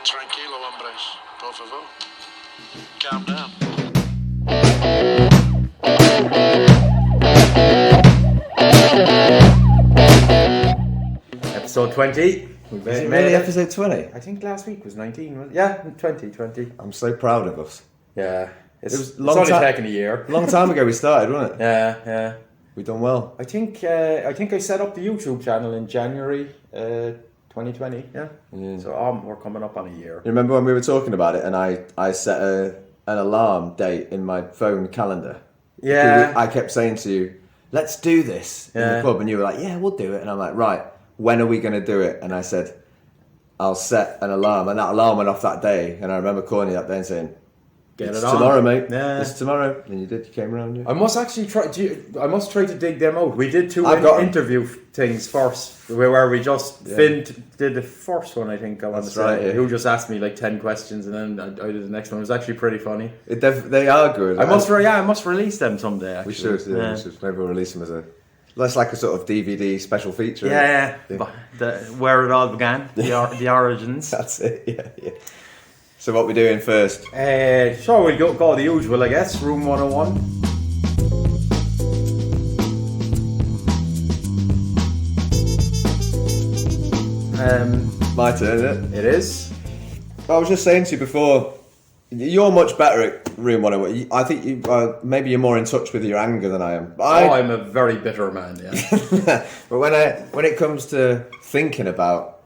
Tranquilo, hombres. Por favor. Calm down. Episode 20. Is it really episode 20? I think last week was 19. Was it? Yeah, 20. I'm so proud of us. Yeah. It's only taken a year. Long time ago we started, wasn't it? Yeah. We've done well. I think I set up the YouTube channel in January 2020. Yeah. So we're coming up on a year. You remember when we were talking about it and I set an alarm date in my phone calendar? Yeah. I kept saying to you, let's do this in the pub. And you were like, yeah, we'll do it. And I'm like, right, when are we going to do it? And I said, I'll set an alarm. And that alarm went off that day. And I remember calling you that day and saying, it's tomorrow, mate. Yeah. It's tomorrow. And you did. You came around. Yeah. I must actually try. I must try to dig them out. We did two interview things first, where we just Finn did the first one. I think I want to say. Right, yeah. Who just asked me like 10 questions, and then I did the next one. It was actually pretty funny. They are good. I must release them someday. Actually. We should. Yeah. We should. Maybe we'll release them as that's like a sort of DVD special feature. Yeah. Where it all began, the origins. That's it. Yeah. So what we doing first? So we'll go the usual, I guess. Room 101. My turn, isn't it? It is. I was just saying to you before, you're much better at Room 101. I think maybe you're more in touch with your anger than I am. I'm a very bitter man, yeah. But when it comes to thinking about,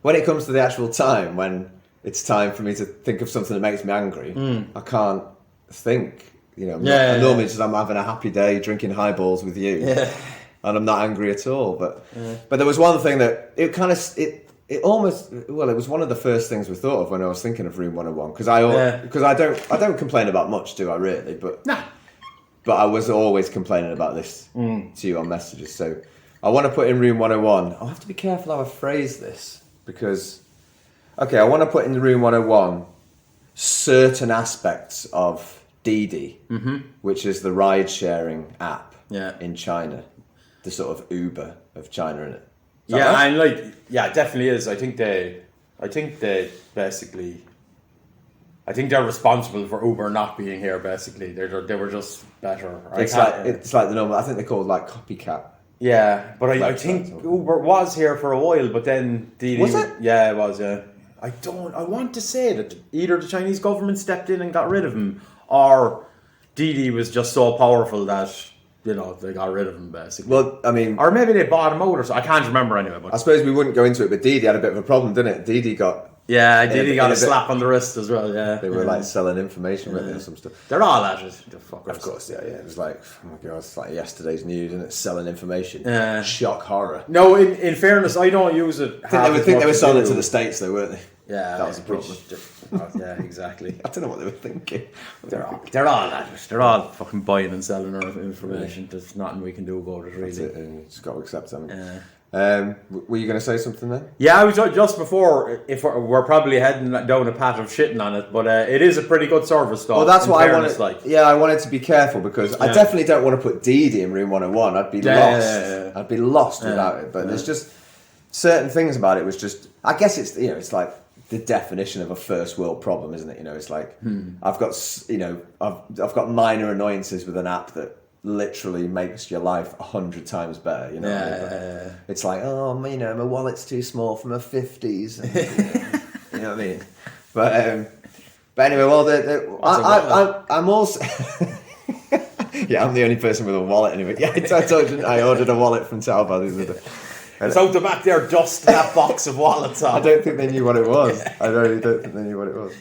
when it comes to the actual time when it's time for me to think of something that makes me angry, I can't think. Normally just I'm having a happy day, drinking highballs with you, and I'm not angry at all. But there was one thing that it was one of the first things we thought of when I was thinking of Room 101, because I don't complain about much, do I really? But but I was always complaining about this to you on messages. So I want to put in Room 101. I'll have to be careful how I phrase this, because I want to put in Room 101 certain aspects of DiDi, which is the ride-sharing app in China, the sort of Uber of China, isn't it? It definitely is. I think they basically, I think they're responsible for Uber not being here. Basically, they were just better. It's like the normal. I think they're called like copycat. Yeah, but I think Uber was here for a while, but then DiDi was it? Yeah, it was. Yeah. I want to say that either the Chinese government stepped in and got rid of him, or DiDi was just so powerful that, they got rid of him, basically. Well, I mean... Or maybe they bought him out or something. I can't remember anyway. But I suppose we wouldn't go into it, but DiDi had a bit of a problem, didn't it? DiDi got... Yeah, DiDi got a slap on the wrist as well, yeah. They were like selling information with it or some stuff. They're all at it, the fuckers. Of course, yeah. It was like, oh my God, it's like yesterday's news, isn't it? Selling information. Yeah. Shock horror. No, in fairness, I don't use it. I think they were selling it to the States though, weren't they? Yeah. That was the problem. Yeah, exactly. I don't know what they were thinking. They're all at it. They're all fucking buying and selling our information. There's nothing we can do about it, really. That's it. Just got to accept them. Yeah. Were you going to say something then? Yeah, I was just before. If we're probably heading down a path of shitting on it, but it is a pretty good service, though. Well, that's what I wanted. Like. Yeah, I wanted to be careful because I definitely don't want to put DiDi in Room 101. I'd be lost. Yeah. I'd be lost without it. But there's just certain things about it. Was just, I guess it's like the definition of a first world problem, isn't it? It's like I've got minor annoyances with an app that literally makes your life 100 times better, It's like, my wallet's too small for my 50s. And, you know what I mean? But anyway, well, I'm also... Yeah, I'm the only person with a wallet anyway. Yeah, I told you, I ordered a wallet from Taobao the other day. It's out the back there, dust that box of wallets on. I don't think they knew what it was. I really don't think they knew what it was.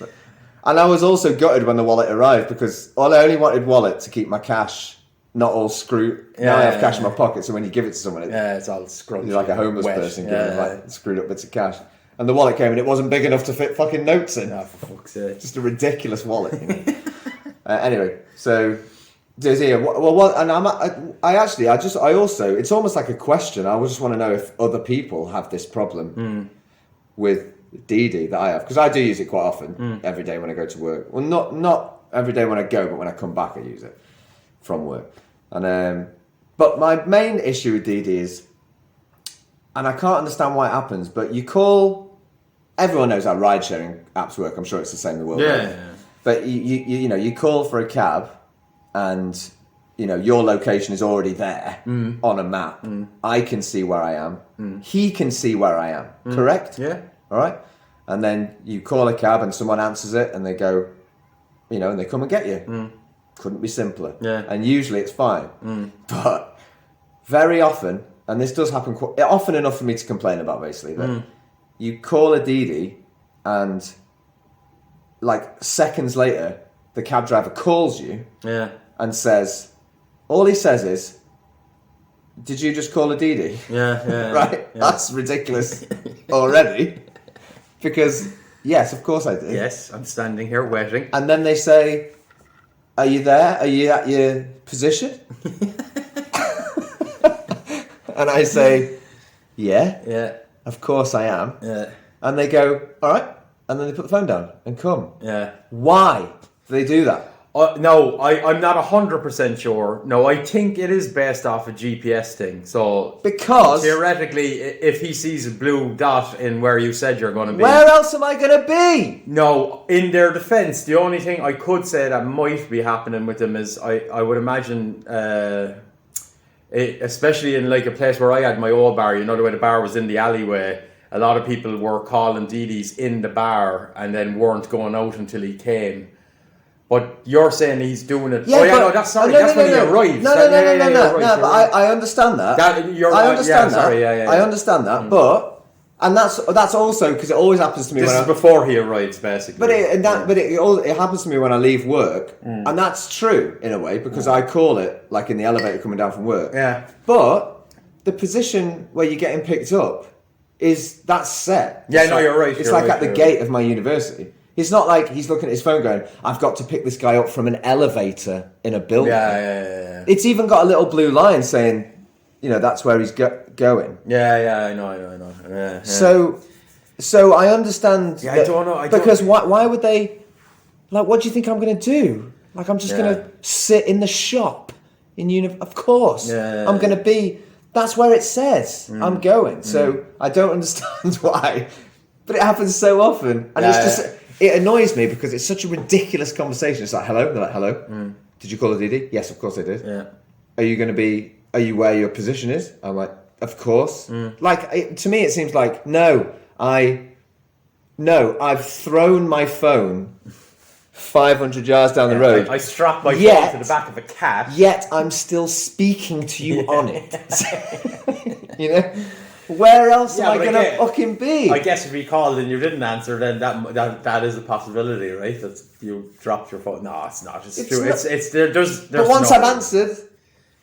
And I was also gutted when the wallet arrived, because I only wanted wallet to keep my cash not all screwed. Now I have cash in my pocket, so when you give it to someone, it's all scrunchy. You're like a homeless person giving them like screwed up bits of cash. And the wallet came and it wasn't big enough to fit fucking notes in. Oh, for fuck's sake. Just a ridiculous wallet. Anyway, so there's here. Well, and I also, it's almost like a question. I just want to know if other people have this problem with DiDi that I have, because I do use it quite often every day when I go to work. Well, not every day when I go, but when I come back, I use it from work. And but my main issue with DiDi is, and I can't understand why it happens, but you call everyone knows how ride sharing apps work. I'm sure it's the same in the world. Yeah. But you call for a cab, and your location is already there on a map. I can see where I am. He can see where I am. Correct? Yeah. All right. And then you call a cab, and someone answers it, and they go, and they come and get you. Couldn't be simpler. Yeah. And usually it's fine. But very often, and this does happen often enough for me to complain about, basically, that you call a DiDi, and like seconds later, the cab driver calls you and says, all he says is, "Did you just call a DiDi?" Yeah. Right? Yeah. That's ridiculous already. Because, yes, of course I did. Yes, I'm standing here waiting. And then they say, "Are you there? Are you at your position?" And I say, "Yeah, of course I am." Yeah. And they go, "All right." And then they put the phone down and come. Yeah. Why do they do that? No, I'm not 100% sure. No, I think it is based off a GPS thing. So Because theoretically, if he sees a blue dot in where you said you're going to be, where else am I going to be? No, in their defence, the only thing I could say that might be happening with them is I would imagine, especially in like a place where I had my old bar, the way the bar was in the alleyway, a lot of people were calling DiDis in the bar and then weren't going out until he came. But you're saying he's doing it. Yeah, no, that's sorry. That's when he arrives. No. But I understand that. I understand that. Sorry, yeah. I understand that. But that's also because it always happens to me. This is before he arrives, basically. But it happens to me when I leave work, and that's true in a way because I call it like in the elevator coming down from work. Yeah. But the position where you're getting picked up that's set. Yeah, no, you're right. It's like at the gate of my university. It's not like he's looking at his phone going, "I've got to pick this guy up from an elevator in a building." Yeah. It's even got a little blue line saying, that's where he's going. Yeah, I know. Yeah. So I understand. Yeah, I don't know. Because why would they? Like, what do you think I'm going to do? Like, I'm just going to sit in the shop in Of course, I'm going to be. That's where it says I'm going. So I don't understand why, but it happens so often, and it's just. It annoys me because it's such a ridiculous conversation. It's like, hello? They're like, hello? Did you call a DiDi? Yes, of course I did. Yeah. Are you where your position is? I'm like, of course. Like, to me it seems like, I've thrown my phone 500 yards down the road. I strapped my phone to the back of a cab. Yet I'm still speaking to you on it. Where else am I going to fucking be? I guess if you called and you didn't answer, then that is a possibility, right? That you dropped your phone. No, it's not. It's true. There's but once I've answered,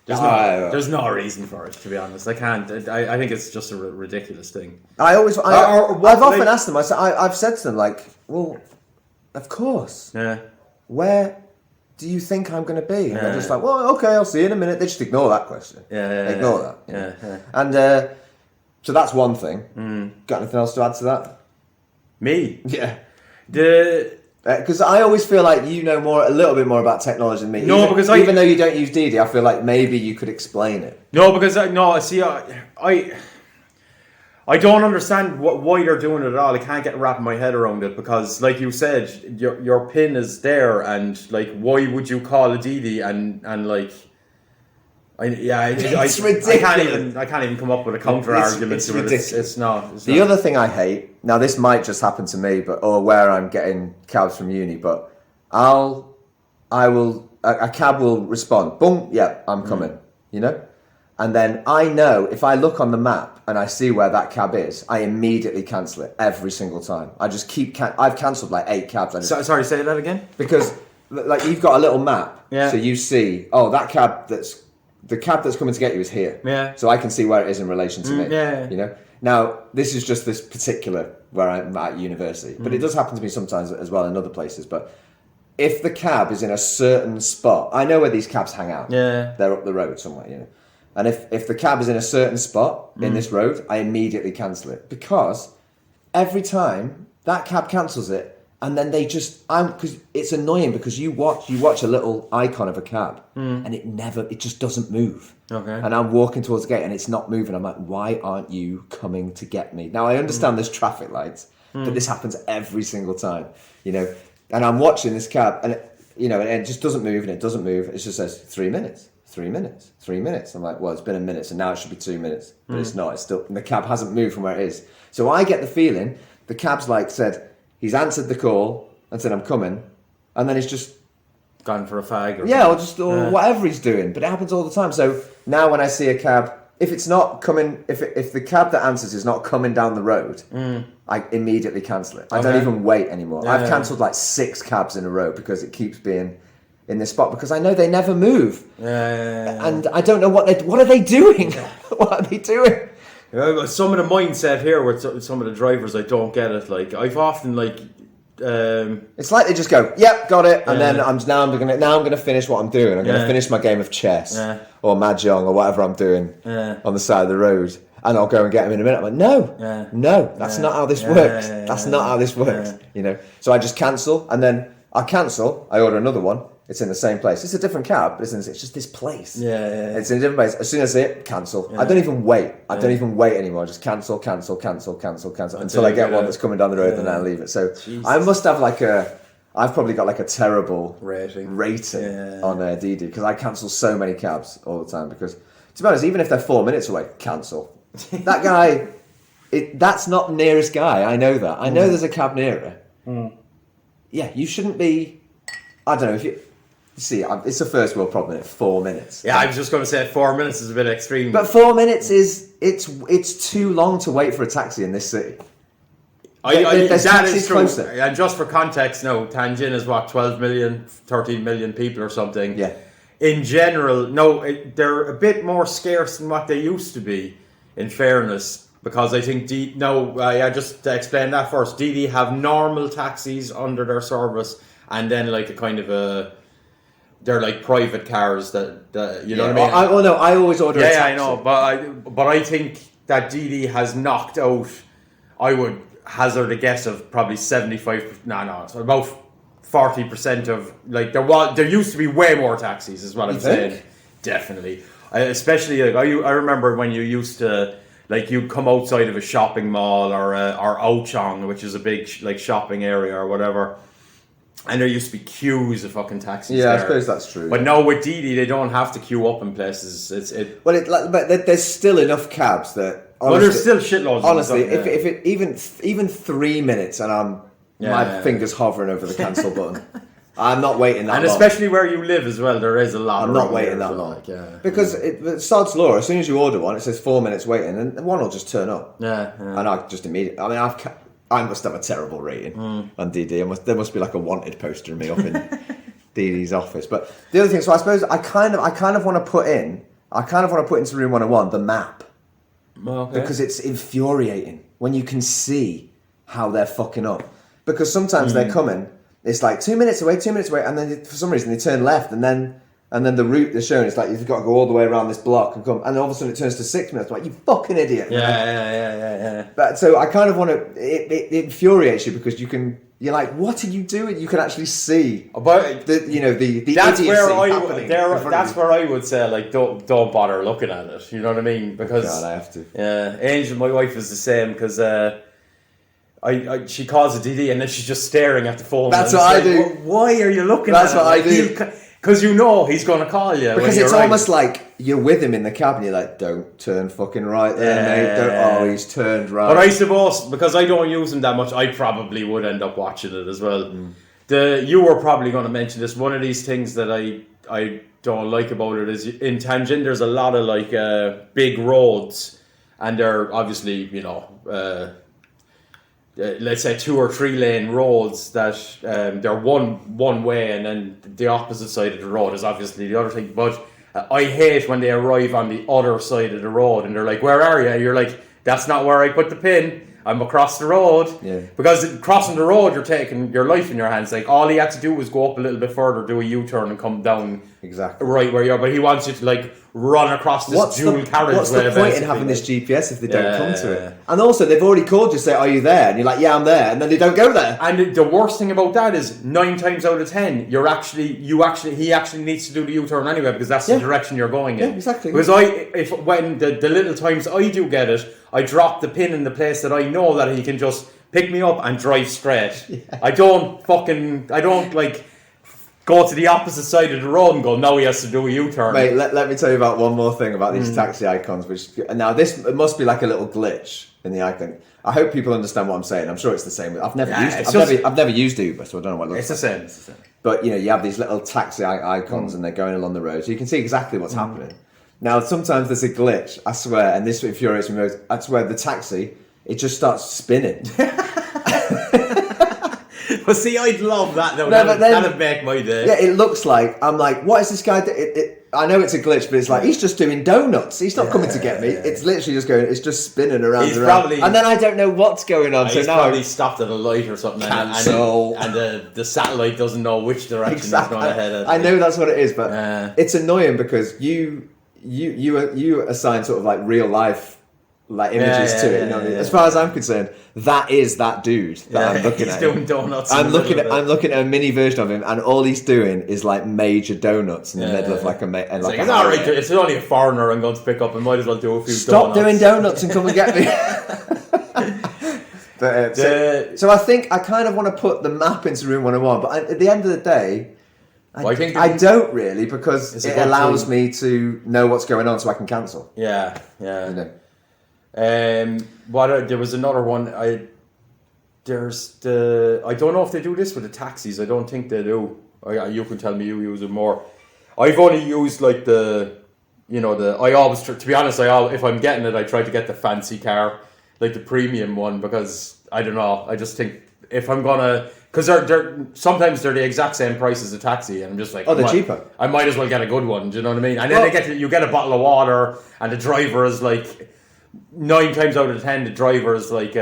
there's no reason for it. To be honest, I can't. I think it's just a ridiculous thing. I've often asked them. I've said to them like, well, of course. Yeah. Where do you think I'm going to be? And they're just like, well, okay, I'll see you in a minute. They just ignore that question. Ignore that. Yeah. And. So that's one thing. Got anything else to add to that? Me? Yeah. Because I always feel like you know a little bit more about technology than me. No, even though you don't use DiDi, I feel like maybe you could explain it. No, because I don't understand why they're doing it at all. I can't wrap my head around it because, like you said, your pin is there, and like, why would you call a DiDi and like. It's ridiculous. I can't even come up with a counter argument to it. It's not. The other thing I hate, now this might just happen to me, or where I'm getting cabs from uni, but a cab will respond, boom, yeah, I'm coming, and then I know if I look on the map and I see where that cab is, I immediately cancel it every single time. I just keep. I've cancelled like 8 cabs. Sorry, say that again. Because like you've got a little map, yeah. So you see, that cab the cab that's coming to get you is here. Yeah. So I can see where it is in relation to me. Yeah. Now, this is just this particular where I'm at university. But it does happen to me sometimes as well in other places. But if the cab is in a certain spot, I know where these cabs hang out. Yeah. They're up the road somewhere, And if the cab is in a certain spot in this road, I immediately cancel it. Because every time that cab cancels it, and then because it's annoying because you watch a little icon of a cab and it just doesn't move. Okay. And I'm walking towards the gate and it's not moving. I'm like, why aren't you coming to get me? Now I understand there's traffic lights, but this happens every single time, you know. And I'm watching this cab, and it just doesn't move, and it doesn't move. It just says 3 minutes, 3 minutes, 3 minutes. I'm like, well, it's been a minute, so now it should be 2 minutes, but it's not. It's still, and the cab hasn't moved from where it is. So I get the feeling the cab's like said he's answered the call and said I'm coming, and then he's just gone for a fag, or whatever he's doing. But it happens all the time. So now when I see a cab, if it's not coming, if the cab that answers is not coming down the road, I immediately cancel it. I don't even wait anymore. Yeah, I've cancelled like 6 cabs in a row because it keeps being in this spot because I know they never move. And I don't know what are they doing? What are they doing? Some of the mindset here with some of the drivers, I don't get it. Like I've often like. It's like they just go, yep, got it, and then I'm gonna finish what I'm doing. I'm gonna finish my game of chess or mahjong or whatever I'm doing on the side of the road, and I'll go and get them in a minute. I'm like, no, that's not how this works. That's not how this works. You know, so I just cancel, and then I order another one. It's in the same place. It's a different cab, but it's just this place. It's in a different place. As soon as I see it, cancel. I don't even wait. I don't even wait anymore. I just cancel until I get one that's coming down the road, and then I leave it. So Jesus. I must have I've probably got like a terrible rating on DiDi because I cancel so many cabs all the time. Because to be honest, even if they're 4 minutes away, cancel. That guy, that's not the nearest guy. I know that. I know there's a cab nearer. Yeah, you shouldn't be. I don't know if you. See, it's a first world problem at 4 minutes. Yeah, I was just going to say 4 minutes is a bit extreme. But 4 minutes it's too long to wait for a taxi in this city. That is true. Closer. And just for context, no, Tianjin is what, 12 million, 13 million people or something. Yeah. In general, they're a bit more scarce than what they used to be, in fairness. Because I think, just to explain that first, DiDi have normal taxis under their service and then like a kind of they're like private cars that you know what I mean? I always order a taxi. I know, but I think that DiDi has knocked out, I would hazard a guess of probably 75, so about 40% of, like, there used to be way more taxis is what I'm saying. Definitely. Especially, like, I remember when you used to, like, you'd come outside of a shopping mall or Ochong, which is a big, like, shopping area or whatever. And there used to be queues of fucking taxis there. I suppose that's true. But now with DiDi, they don't have to queue up in places. But there's still enough cabs that. Honestly, there's still shitloads. Honestly, if it even 3 minutes and my fingers hovering over the cancel button, I'm not waiting that long. And especially where you live as well, there is a lot. I'm not waiting that long. Because sod's law. As soon as you order one, it says 4 minutes waiting, and one will just turn up. And I just immediately. I mean, I must have a terrible rating on DiDi. There must be like a wanted poster of me up in DiDi's office. But the other thing, so I suppose I kind of want to put into Room 101 the map. Because it's infuriating when you can see how they're fucking up. Because sometimes they're coming, it's like 2 minutes away, and then for some reason they turn left, and then the route they're showing is like you've got to go all the way around this block and come, and all of a sudden it turns to 6 minutes. I'm like, you fucking idiot! Yeah. But so I kind of want to. It infuriates you because you're like, what are you doing? You can actually see, but the that's idiocy happening. That's where I would say, like, don't bother looking at it. You know what I mean? Because God, I have to. Yeah, Angel, my wife, is the same because. She calls it DiDi and then she's just staring at the phone. That's what I do. Why are you looking at it? That's what I do. Because you know he's going to call you. Because it's almost like you're with him in the cab and you're like, don't turn fucking right there, mate. He's turned right. But I suppose, because I don't use him that much, I probably would end up watching it as well. You were probably going to mention this. One of these things that I don't like about it is in Tianjin there's a lot of like big roads, and they're obviously, let's say 2 or 3 lane roads that they're one way, and then the opposite side of the road is obviously the other thing. But I hate when they arrive on the other side of the road and they're like, where are you? You're like, that's not where I put the pin. I'm across the road. Yeah. Because crossing the road, you're taking your life in your hands. Like, all he had to do was go up a little bit further, do a U-turn and come down exactly right where you are. But he wants you to, like, run across this dual carriageway. What's the point in having this GPS if they don't come to it? And also, they've already called you, say, "Are you there?" And you're like, "Yeah, I'm there," and then they don't go there. And the worst thing about that is 9 times out of 10, he actually needs to do the U-turn anyway because that's the direction you're going in. Yeah, exactly. Because when the little times I do get it, I drop the pin in the place that I know that he can just pick me up and drive straight. Yeah. I don't like go to the opposite side of the road and go, now he has to do a U-turn. Mate, let me tell you about one more thing about these taxi icons. Now it must be like a little glitch in the icon. I hope people understand what I'm saying. I'm sure it's the same. I've never used Uber, so I don't know what it looks like. It's the same. But you have these little taxi icons and they're going along the road, so you can see exactly what's happening. Now sometimes there's a glitch, I swear, and this infuriates me most. I swear the taxi, it just starts spinning. But see, I'd love that though. That'd make my day. Yeah, it looks like, I'm like, what is this guy doing? I know it's a glitch, but it's like, he's just doing donuts. He's not coming to get me. It's literally just going, it's just spinning around and around. And then I don't know what's going on. So he's now probably stopped at a light or something. And the satellite doesn't know which direction he's going ahead. I know that's what it is, but it's annoying because you assign sort of like real life like images to it. You know what I mean? As far as I'm concerned, that is that dude that I'm looking at. He's doing donuts. I'm looking at a mini version of him, and all he's doing is like major donuts in the middle of like a. It's all right. It's only a foreigner I'm going to pick up. I might as well do a few. Stop doing donuts and come and get me. But, so I think I kind of want to put the map into room 101, but at the end of the day, I don't really, because it allows me to know what's going on so I can cancel. Yeah. You know. There was another one. I don't know if they do this with the taxis. I don't think they do. You can tell me you use it more. I've only used like I always, to be honest, if I'm getting it, I try to get the fancy car, like the premium one, because I don't know. I just think if I'm gonna, because sometimes they're the exact same price as a taxi, and I'm just like, they're cheaper. I might as well get a good one. Do you know what I mean? And then you get a bottle of water, and the driver is like, 9 times out of 10, the driver is like,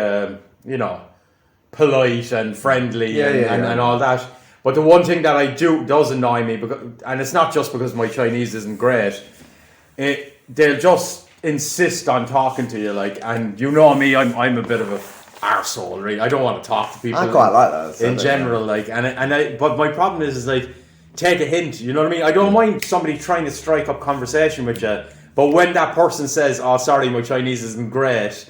polite and friendly and all that. But the one thing that does annoy me, and it's not just because my Chinese isn't great, they'll just insist on talking to you, like, and you know me, I'm a bit of a arsehole, really. I don't want to talk to people. I quite like that in general, like, but my problem is like, take a hint. You know what I mean? I don't mind somebody trying to strike up conversation with you. But when that person says, "Oh, sorry, my Chinese isn't great,"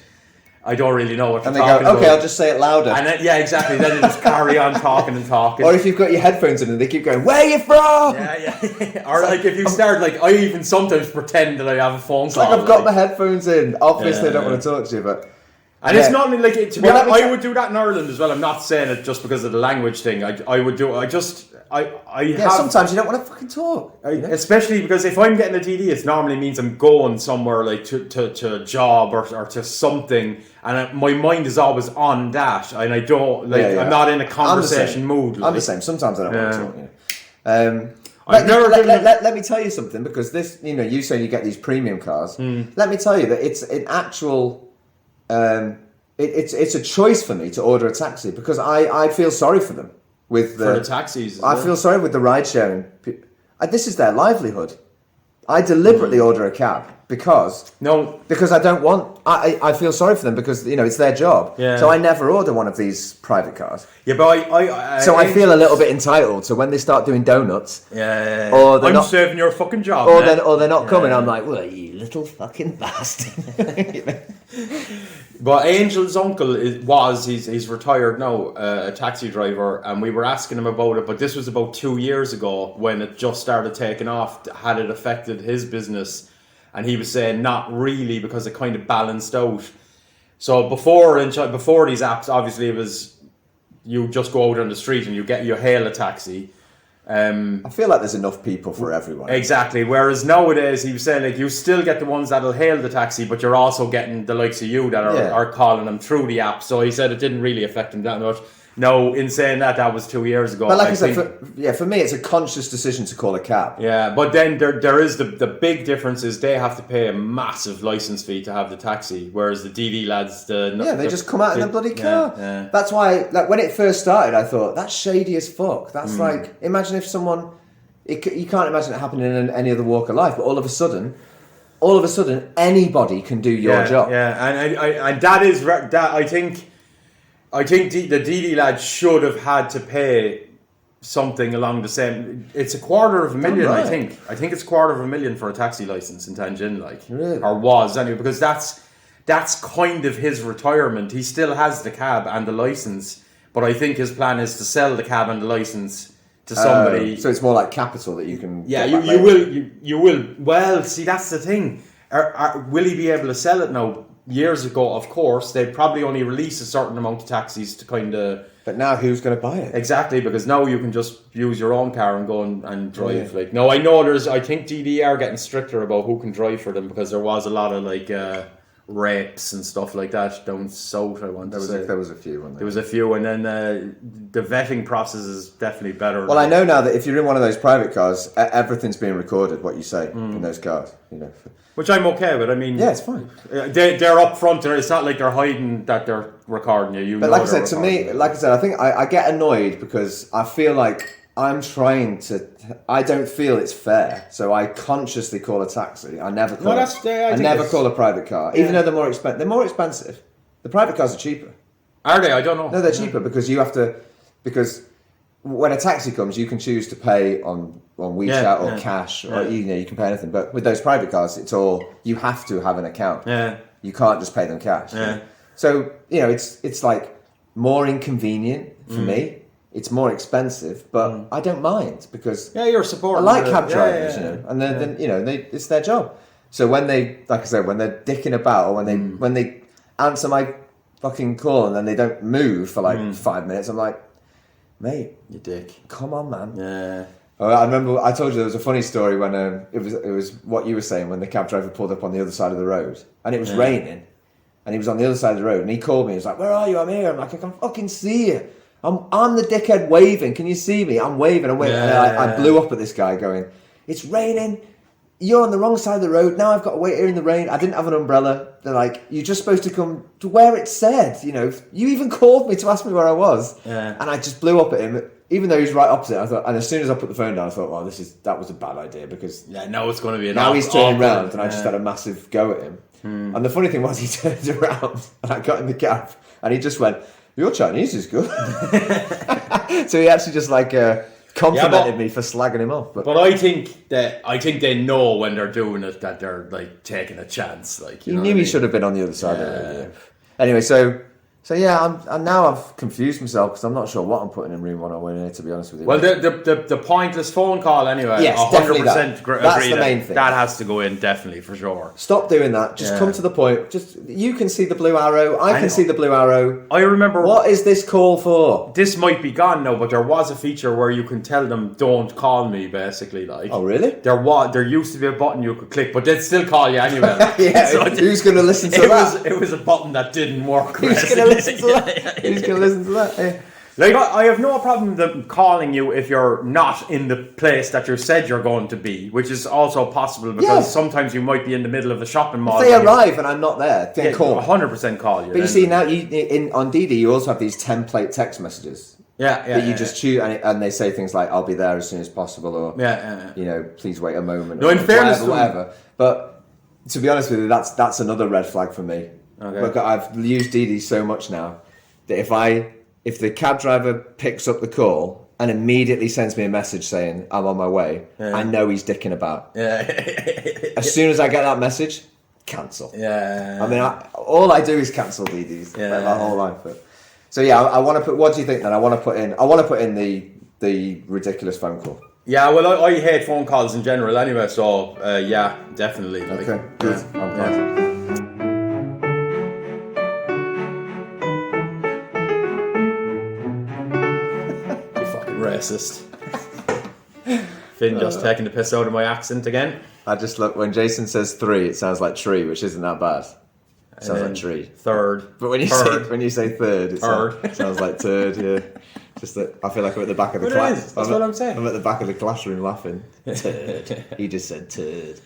I don't really know what to talk about. And they go, "Okay, I'll just say it louder." And exactly. Then they just carry on talking and talking. Or if you've got your headphones in and they keep going, "Where are you from?" Yeah. Or like if you start, like, I even sometimes pretend that I have a phone call. Like I've got my headphones in. Obviously, I don't want to talk to you, but. And it's not like, to be honest, I would do that in Ireland as well. I'm not saying it just because of the language thing. I would do it. Sometimes you don't want to fucking talk. Especially because if I'm getting a DD, it normally means I'm going somewhere, like to a job or to something, and my mind is always on that, and I don't, like, I'm not in a conversation mood. I'm the same. Sometimes I don't want to talk. Let me tell you something, because this, you say you get these premium cars. Let me tell you that it's an actual... it's a choice for me to order a taxi, because I feel sorry for them with for the taxis. I feel sorry with the ride sharing. This is their livelihood. I deliberately order a cab because I don't want. I feel sorry for them because it's their job. Yeah. So I never order one of these private cars. Yeah, but I feel a little bit entitled. So when they start doing donuts, or I'm serving your fucking job, or they're not coming, I'm like, well, you little fucking bastard. But Angel's uncle he's retired now, a taxi driver, and we were asking him about it, but this was about 2 years ago when it just started taking off. Had it affected his business? And he was saying not really, because it kind of balanced out. So before these apps, obviously it was, you just go out on the street and you hail a taxi. I feel like there's enough people for everyone. Exactly. Whereas nowadays, he was saying, like, you still get the ones that'll hail the taxi, but you're also getting the likes of you that are calling them through the app. So he said it didn't really affect him that much. No, in saying that was 2 years ago. But like I said, for me, it's a conscious decision to call a cab. Yeah, but then there is the big difference is they have to pay a massive license fee to have the taxi, whereas the DD lads, they just come out in a bloody car. Yeah. That's why, like, when it first started, I thought, that's shady as fuck. That's like, imagine if someone, you can't imagine it happening in any other walk of life, but all of a sudden, all of a sudden anybody can do your job. Yeah, and that is that I think the DiDi lad should have had to pay something along the same. It's $250,000, right. I think it's $250,000 for a taxi license in Tianjin, like, Really? or was anyway, because that's kind of his retirement. He still has the cab and the license, but I think his plan is to sell the cab and the license to somebody. So it's more like capital that you can. Yeah, get back you later. will. Well, see, that's the thing. Will he be able to sell it now? Years ago, of course, they probably only release a certain amount of taxis to kind of. But now, who's going to buy it? Exactly, because now you can just use your own car and go and drive. Yeah. Like, no, I know I think DiDi are getting stricter about who can drive for them, because there was a lot of like rapes and stuff like that down south. I want to say there was a few. There was a few, and then the vetting process is definitely better. Well, I know now that if you're in one of those private cars, everything's being recorded. What you say in those cars, you know. Which I'm okay with. I mean, yeah, it's fine. They're up front. It's not like they're hiding that they're recording you. But like I said, to me, I think I get annoyed because I feel like I'm trying to. I don't feel it's fair, so I consciously call a taxi. I never call. I never call a private car, even though they're more expensive. They're more expensive. The private cars are cheaper. Are they? I don't know. No, they're cheaper because you have to. Because when a taxi comes, you can choose to pay on WeChat or cash, or you can pay anything. But with those private cars, it's all you have to have an account. Yeah, you can't just pay them cash. Yeah. So it's like more inconvenient for me. It's more expensive, but I don't mind because you're supporting. I like cab drivers, and then it's their job. So when they, like I said, when they're dicking about, or when they answer my fucking call and then they don't move for like 5 minutes, I'm like, mate, you dick, come on, man. Yeah. I remember I told you there was a funny story when it was what you were saying when the cab driver pulled up on the other side of the road and it was raining and he was on the other side of the road and he called me. He was like, "Where are you? I'm here." I'm like, "I can fucking see you. I'm the dickhead waving. Can you see me? I'm waving." And I blew up at this guy going, "It's raining. You're on the wrong side of the road. Now I've got to wait here in the rain. I didn't have an umbrella." They're like, "You're just supposed to come to where it said. You even called me to ask me where I was." Yeah. And I just blew up at him, even though he's right opposite. I thought, and as soon as I put the phone down, I thought, "Well, that was a bad idea because now it's going to be now he's turning around," and I just had a massive go at him. And the funny thing was, he turned around and I got in the cab, and he just went, "Your Chinese is good." So he actually just complimented me for slagging him off. But I think they know when they're doing it that they're like taking a chance. Like he knew he should have been on the other side of the road. Anyway, so yeah, I'm now I've confused myself because I'm not sure what I'm putting in room 101 here, to be honest with you. Well, the pointless phone call anyway. Yes, 100% agree. That's the main thing. That has to go in definitely for sure. Stop doing that. Just come to the point. Just you can see the blue arrow. I can see the blue arrow. I remember. What is this call for? This might be gone now, but there was a feature where you can tell them don't call me. Basically, like. Oh really? There used to be a button you could click, but they'd still call you anyway. Yeah. So who's going to listen to that? It was a button that didn't work. Who's going to listen to that? Who's going to listen to that? Yeah. Like, I have no problem with them calling you if you're not in the place that you said you're going to be, which is also possible because sometimes you might be in the middle of a shopping mall. If they arrive and I'm not there, then call. 100% call you. But you see, now on DiDi, you also have these template text messages. That you just choose, and they say things like, "I'll be there as soon as possible," or please wait a moment. No, in fairness, whatever. But to be honest with you, that's another red flag for me. Okay. Look, I've used DiDi so much now that if the cab driver picks up the call and immediately sends me a message saying I'm on my way, I know he's dicking about. As soon as I get that message, cancel. I mean, all I do is cancel DiDis my whole life. So yeah, I want to put. What do you think then? I want to put in the ridiculous phone call. Yeah, well, I hate phone calls in general anyway. So definitely. Okay, good. I'm glad. Racist. Finn just taking the piss out of my accent again. I just look when Jason says 3, it sounds like tree, which isn't that bad. It sounds like tree. Third. But when you say third, it sounds like turd. Yeah. Just that I feel like I'm at the back of the class. That's what I'm saying. I'm at the back of the classroom laughing. Turd. He just said turd.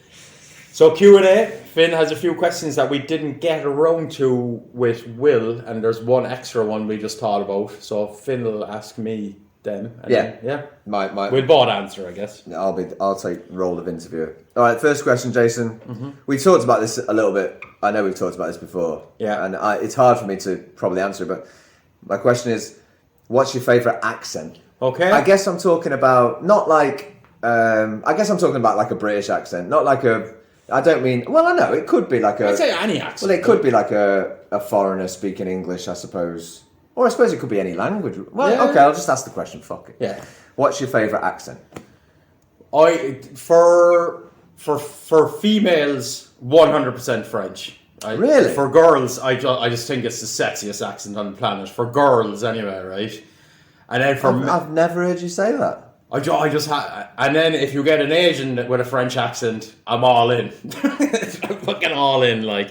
So Q&A. Finn has a few questions that we didn't get around to with Will, and there's one extra one we just thought about. So Finn will ask me them. And Yeah. then, yeah. My We'll both answer, I guess. I'll take role of interviewer. All right, first question, Jason. We talked about this a little bit. I know we've talked about this before. Yeah. And it's hard for me to probably answer, but my question is, what's your favourite accent? Okay. I guess I'm talking about not like. I guess I'm talking about like a British accent, not like a. I don't mean. Well, I know it could be like a. I'd say any accent. Well, it could be like a foreigner speaking English, I suppose. Or I suppose it could be any language. Well, Yeah. okay, I'll just ask the question. Fuck it. Yeah. What's your favourite accent? For females, 100% French. Really? For girls, I just think it's the sexiest accent on the planet. For girls, anyway, right? And then for I've never heard you say that. I just and then if you get an Asian with a French accent, I'm all in. I'm fucking all in. Like,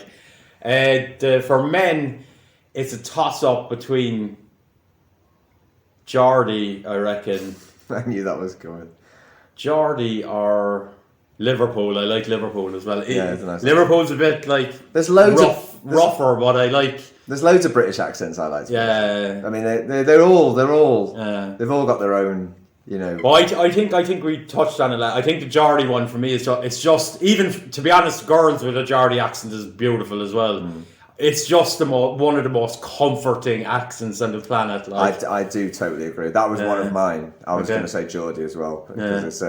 for men, it's a toss up between Geordie, I reckon. I knew that was coming. Geordie or Liverpool. I like Liverpool as well. Yeah, it's a nice Liverpool's a bit like There's loads rougher, but I like. There's loads of British accents I like. Yeah. I mean, they're all Yeah. they've all got their own, you know. Well, I think we touched on it. I think the Geordie one for me is just even to be honest, girls with a Geordie accent is beautiful as well. It's just one of the most comforting accents on the planet. Like. I do totally agree. That was one of mine. I was going to say Geordie as well because it's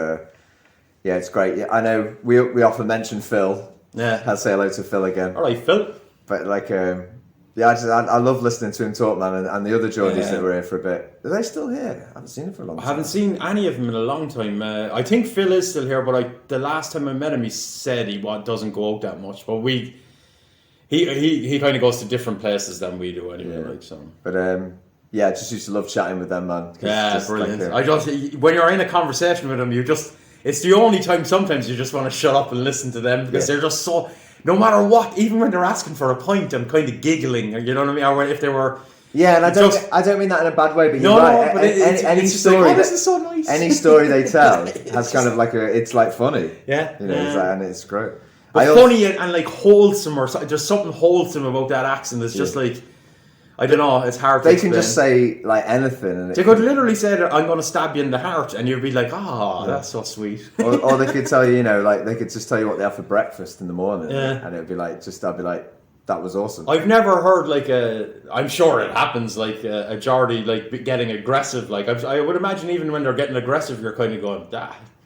it's great. Yeah, I know we often mention Phil. Yeah, I'll say hello to Phil again. All right, Phil. But like, I love listening to him talk, man, and the other Geordies that were here for a bit. Are they still here? I haven't seen them for a long time. I haven't seen any of them in a long time. I think Phil is still here, but the last time I met him, he said he doesn't go out that much. But he kind of goes to different places than we do anyway. Like so. But I just used to love chatting with them, man. Yeah, brilliant. When you're in a conversation with them, it's the only time sometimes you just want to shut up and listen to them because they're just so. No matter what, even when they're asking for a pint, I'm kind of giggling. You know what I mean? Or if they were. Yeah, and I don't mean that in a bad way, but you're right. But any it's story like, this is so nice. Any story they tell has kind of like it's like funny. Yeah, you know, and it's great. But funny and like wholesome, or there's something wholesome about that accent. It's just like. I don't know, it's hard to explain. They can just say like anything. And they could literally say that I'm going to stab you in the heart and you'd be like, that's so sweet. or they could tell you, like they could just tell you what they have for breakfast in the morning. Yeah. And it'd be like, I'd be like, that was awesome. I've never heard I'm sure it happens, like a Geordie like getting aggressive. Like I would imagine even when they're getting aggressive, you're kind of going,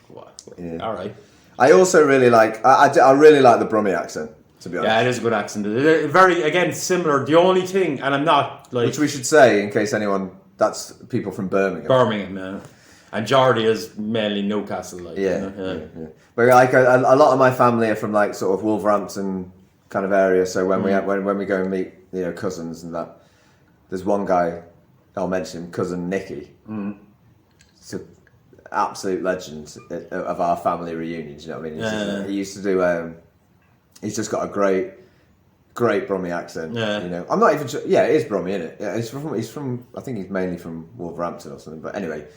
what? Yeah. All right. I also really like, I really like the Brummie accent. To be honest. Yeah, it is a good accent. They're very, again, similar. The only thing, and I'm not like... Which we should say, in case anyone... That's people from Birmingham. Birmingham, yeah. And Geordie is mainly Newcastle. Like, yeah. But like a lot of my family are from like sort of Wolverhampton kind of area. So when we go and meet, cousins and that, there's one guy, I'll mention him, cousin Nicky. It's an absolute legend of our family reunions, you know what I mean? He used to do... He's just got a great Brummie accent. Yeah. I'm not even sure. Yeah, it is Brummie, isn't it? Yeah, he's from. I think he's mainly from Wolverhampton or something. But anyway,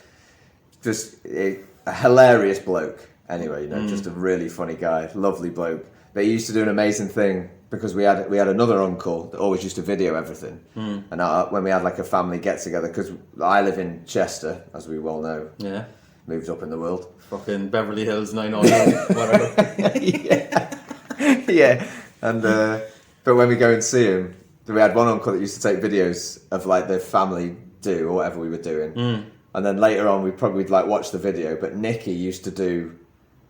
just a hilarious bloke. Anyway, just a really funny guy, lovely bloke. But he used to do an amazing thing because we had another uncle that always used to video everything. And when we had like a family get together, because I live in Chester, as we well know. Yeah. Moved up in the world. Fucking Beverly Hills 909, whatever. Yeah, and but when we go and see him, we had one uncle that used to take videos of like the family do or whatever we were doing, and then later on we'd like watch the video. But Nicky used to do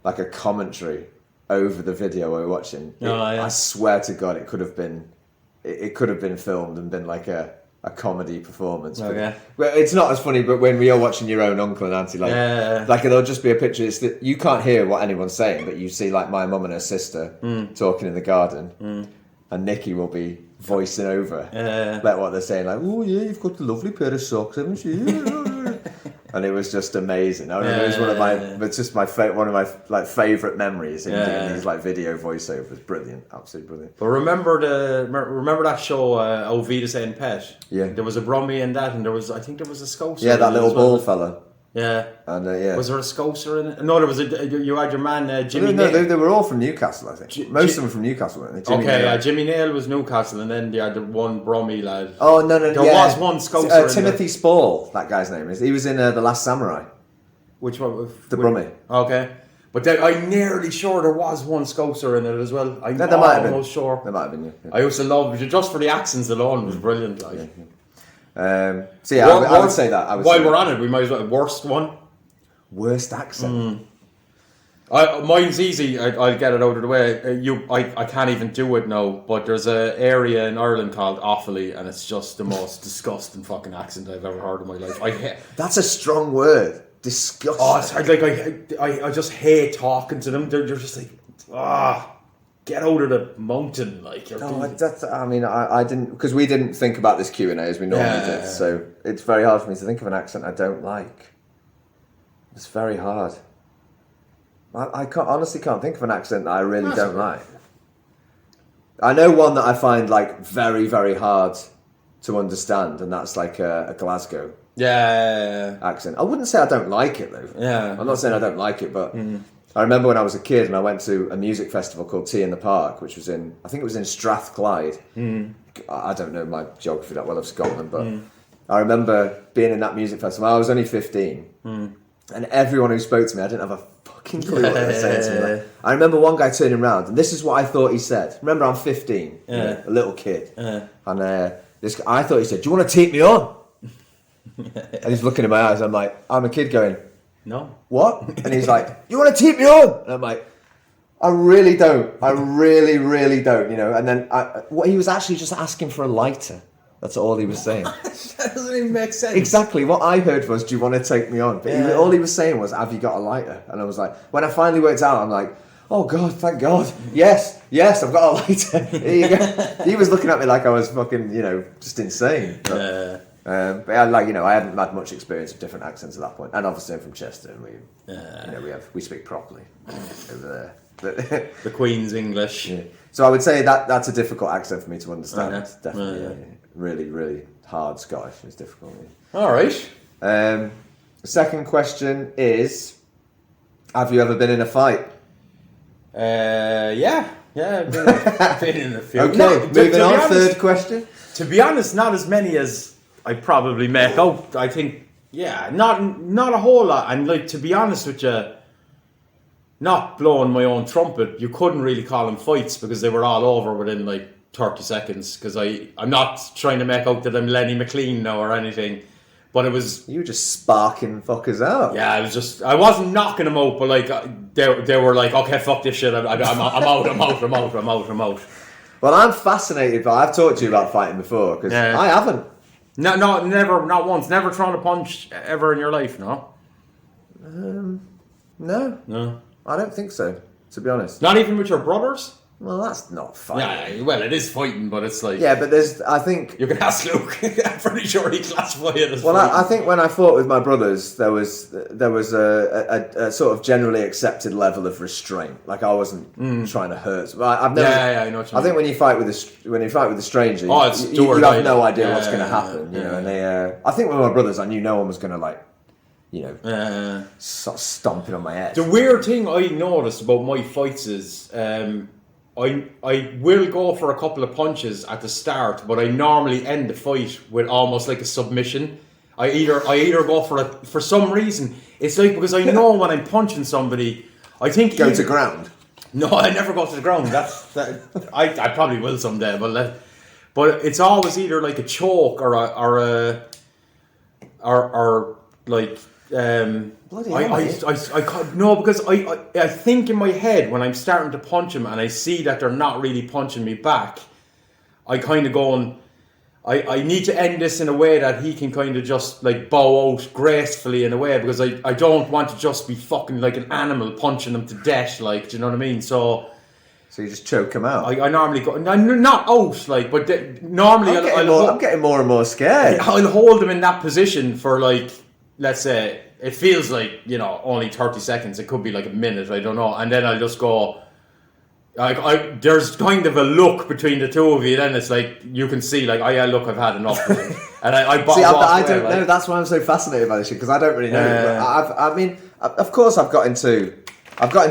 like a commentary over the video we were watching. I swear to God, it could have been filmed and been like a comedy performance. Well, it's not as funny, but when you're watching your own uncle and auntie, like there'll just be a picture. It's that you can't hear what anyone's saying, but you see like my mum and her sister talking in the garden, and Nicky will be voicing over like what they're saying, like, "Oh yeah, you've got a lovely pair of socks, haven't you?" And it was just amazing. I remember it was one of my like favourite memories in doing these like video voiceovers. Brilliant, absolutely brilliant. But remember that show Ovida Saying Pet? Yeah. There was a Brummie in that, and I think there was a Scouse. Yeah, that little bald fella. Yeah. And yeah. Was there a Scouser in it? No, there was you had your man Jimmy. No, Nail. they were all from Newcastle, I think. Most of them were from Newcastle, weren't they? Jimmy Nail. Jimmy Nail was Newcastle, and then the one Brummy lad. Oh no, there was one Scouser. Timothy Spall, that guy's name is. He was in The Last Samurai. Which one? The Brummy. Okay. But I'm nearly sure there was one Scouser in it as well. I'm there might have been. almost sure. There might have been, yeah. I used to love it, just for the accents alone, it was brilliant. Like. So yeah, I would say that. While we're on it, we might as well. Worst one? Worst accent? Mine's easy, I'll get it out of the way. I can't even do it now, but there's an area in Ireland called Offaly, and it's just the most disgusting fucking accent I've ever heard in my life. That's a strong word. Disgusting. Oh, I just hate talking to them. They're just like, get out of the mountain, like. I didn't, because we didn't think about this Q&A as we normally did, so it's very hard for me to think of an accent I don't like. It's very hard. I honestly can't think of an accent that I really don't like. I know one that I find like very, very hard to understand, and that's like a Glasgow accent. I wouldn't say I don't like it though. Yeah. I'm not saying I don't like it, but I remember when I was a kid and I went to a music festival called Tea in the Park, which was I think it was in Strathclyde. I don't know my geography that well of Scotland, but I remember being in that music festival. I was only 15, and everyone who spoke to me, I didn't have a fucking clue what they were saying to me. Like, I remember one guy turning around, and this is what I thought he said. Remember, I'm 15, a little kid, and I thought he said, "Do you want to take me on?" And he's looking in my eyes. I'm like, I'm a kid going, "No, what?" And he's like, "You want to take me on?" And I'm like, "I really don't. I really, really don't." You know. And then what he was actually just asking for a lighter. That's all he was saying. That doesn't even make sense. Exactly. What I heard was, "Do you want to take me on?" But all he was saying was, "Have you got a lighter?" And I was like, when I finally worked out, I'm like, "Oh God, thank God. Yes, I've got a lighter." Here you go. He was looking at me like I was fucking, just insane. But, but I hadn't had much experience of different accents at that point. And obviously I'm from Chester, and we speak properly over there. The Queen's English. Yeah. So I would say that's a difficult accent for me to understand. It's definitely really, really hard Scottish. It's difficult. Yeah. All right. The second question is, have you ever been in a fight? Yeah, I've been in a few. Okay, moving on. Third question. To be honest, not as many as I probably make out. I think, not a whole lot. And like, to be honest with you, not blowing my own trumpet, you couldn't really call them fights because they were all over within like 30 seconds. Because I'm not trying to make out that I'm Lenny McLean now or anything, but it was... You were just sparking fuckers out. Yeah, I wasn't knocking them out, but like they were like, okay, fuck this shit, I'm out. Well, I'm fascinated by... I've talked to you about fighting before, because I haven't. No, never, not once. Never thrown a punch ever in your life, no? No. I don't think so, to be honest. Not even with your brothers? Well, that's not fighting. Yeah, well, it is fighting, but it's like... Yeah, but I think... You can ask Luke. I'm pretty sure he classified it as fighting. Well, I think when I fought with my brothers, there was a sort of generally accepted level of restraint. Like, I wasn't trying to hurt. I've never... I know what you mean. I think when you fight with a stranger, you have no idea what's going to happen. You know, and I think with my brothers, I knew no one was going to like... sort of stomping on my head. The weird thing I noticed about my fights is I will go for a couple of punches at the start, but I normally end the fight with almost like a submission. I either go for some reason. It's like, because I know when I'm punching somebody, I think go to ground. No, I never go to the ground. I probably will someday, but it's always either like a choke or like. Bloody hell, no, because I think in my head when I'm starting to punch him and I see that they're not really punching me back, I kind of go I need to end this in a way that he can kind of just like bow out gracefully in a way, because I don't want to just be fucking like an animal punching him to death, like, do you know what I mean? So you just choke him out. I normally go, not out, like, but normally I'm getting more and more scared. I'll hold him in that position for like, let's say, it feels like, only 30 seconds. It could be like a minute, I don't know. And then I'll just go, Like there's kind of a look between the two of you. Then it's like you can see, like, oh yeah, look, I've had enough. Like, and I don't know. That's why I'm so fascinated by this shit because I don't really know. But I mean, of course, I've got into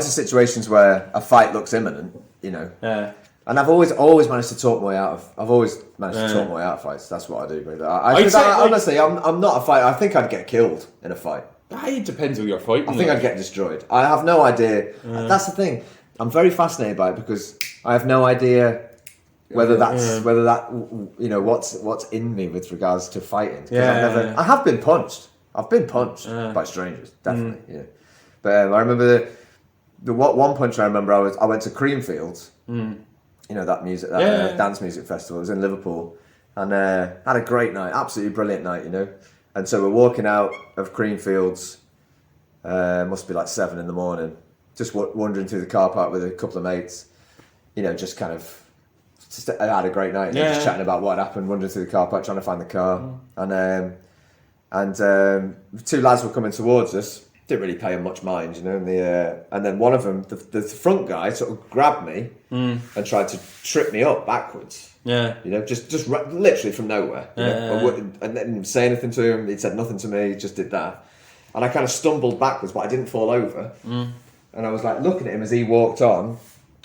situations where a fight looks imminent. You know. Yeah. And I've always managed to talk my way out of. I've always managed to talk my way out of fights. That's what I do. But honestly, I'm not a fighter. I think I'd get killed in a fight. It depends who you're fighting. I think I'd get destroyed. I have no idea. That's the thing. I'm very fascinated by it because I have no idea whether that you know what's in me with regards to fighting. I have been punched. I've been punched by strangers, definitely. Yeah. But I remember the one punch I remember. I went to Creamfields. You know that dance music festival. It was in Liverpool, and had a great night, absolutely brilliant night. You know, and so we're walking out of Creamfields. Must be like 7 a.m. Just wandering through the car park with a couple of mates. You know, just kind of I had a great night. Just chatting about what happened, wandering through the car park, trying to find the car, and two lads were coming towards us. Didn't really pay them much mind, you know. And then one of them, the front guy, sort of grabbed me and tried to trip me up backwards. Yeah, you know, just literally from nowhere. You know? I didn't say anything to him. He said nothing to me. He just did that, and I kind of stumbled backwards, but I didn't fall over. And I was like looking at him as he walked on,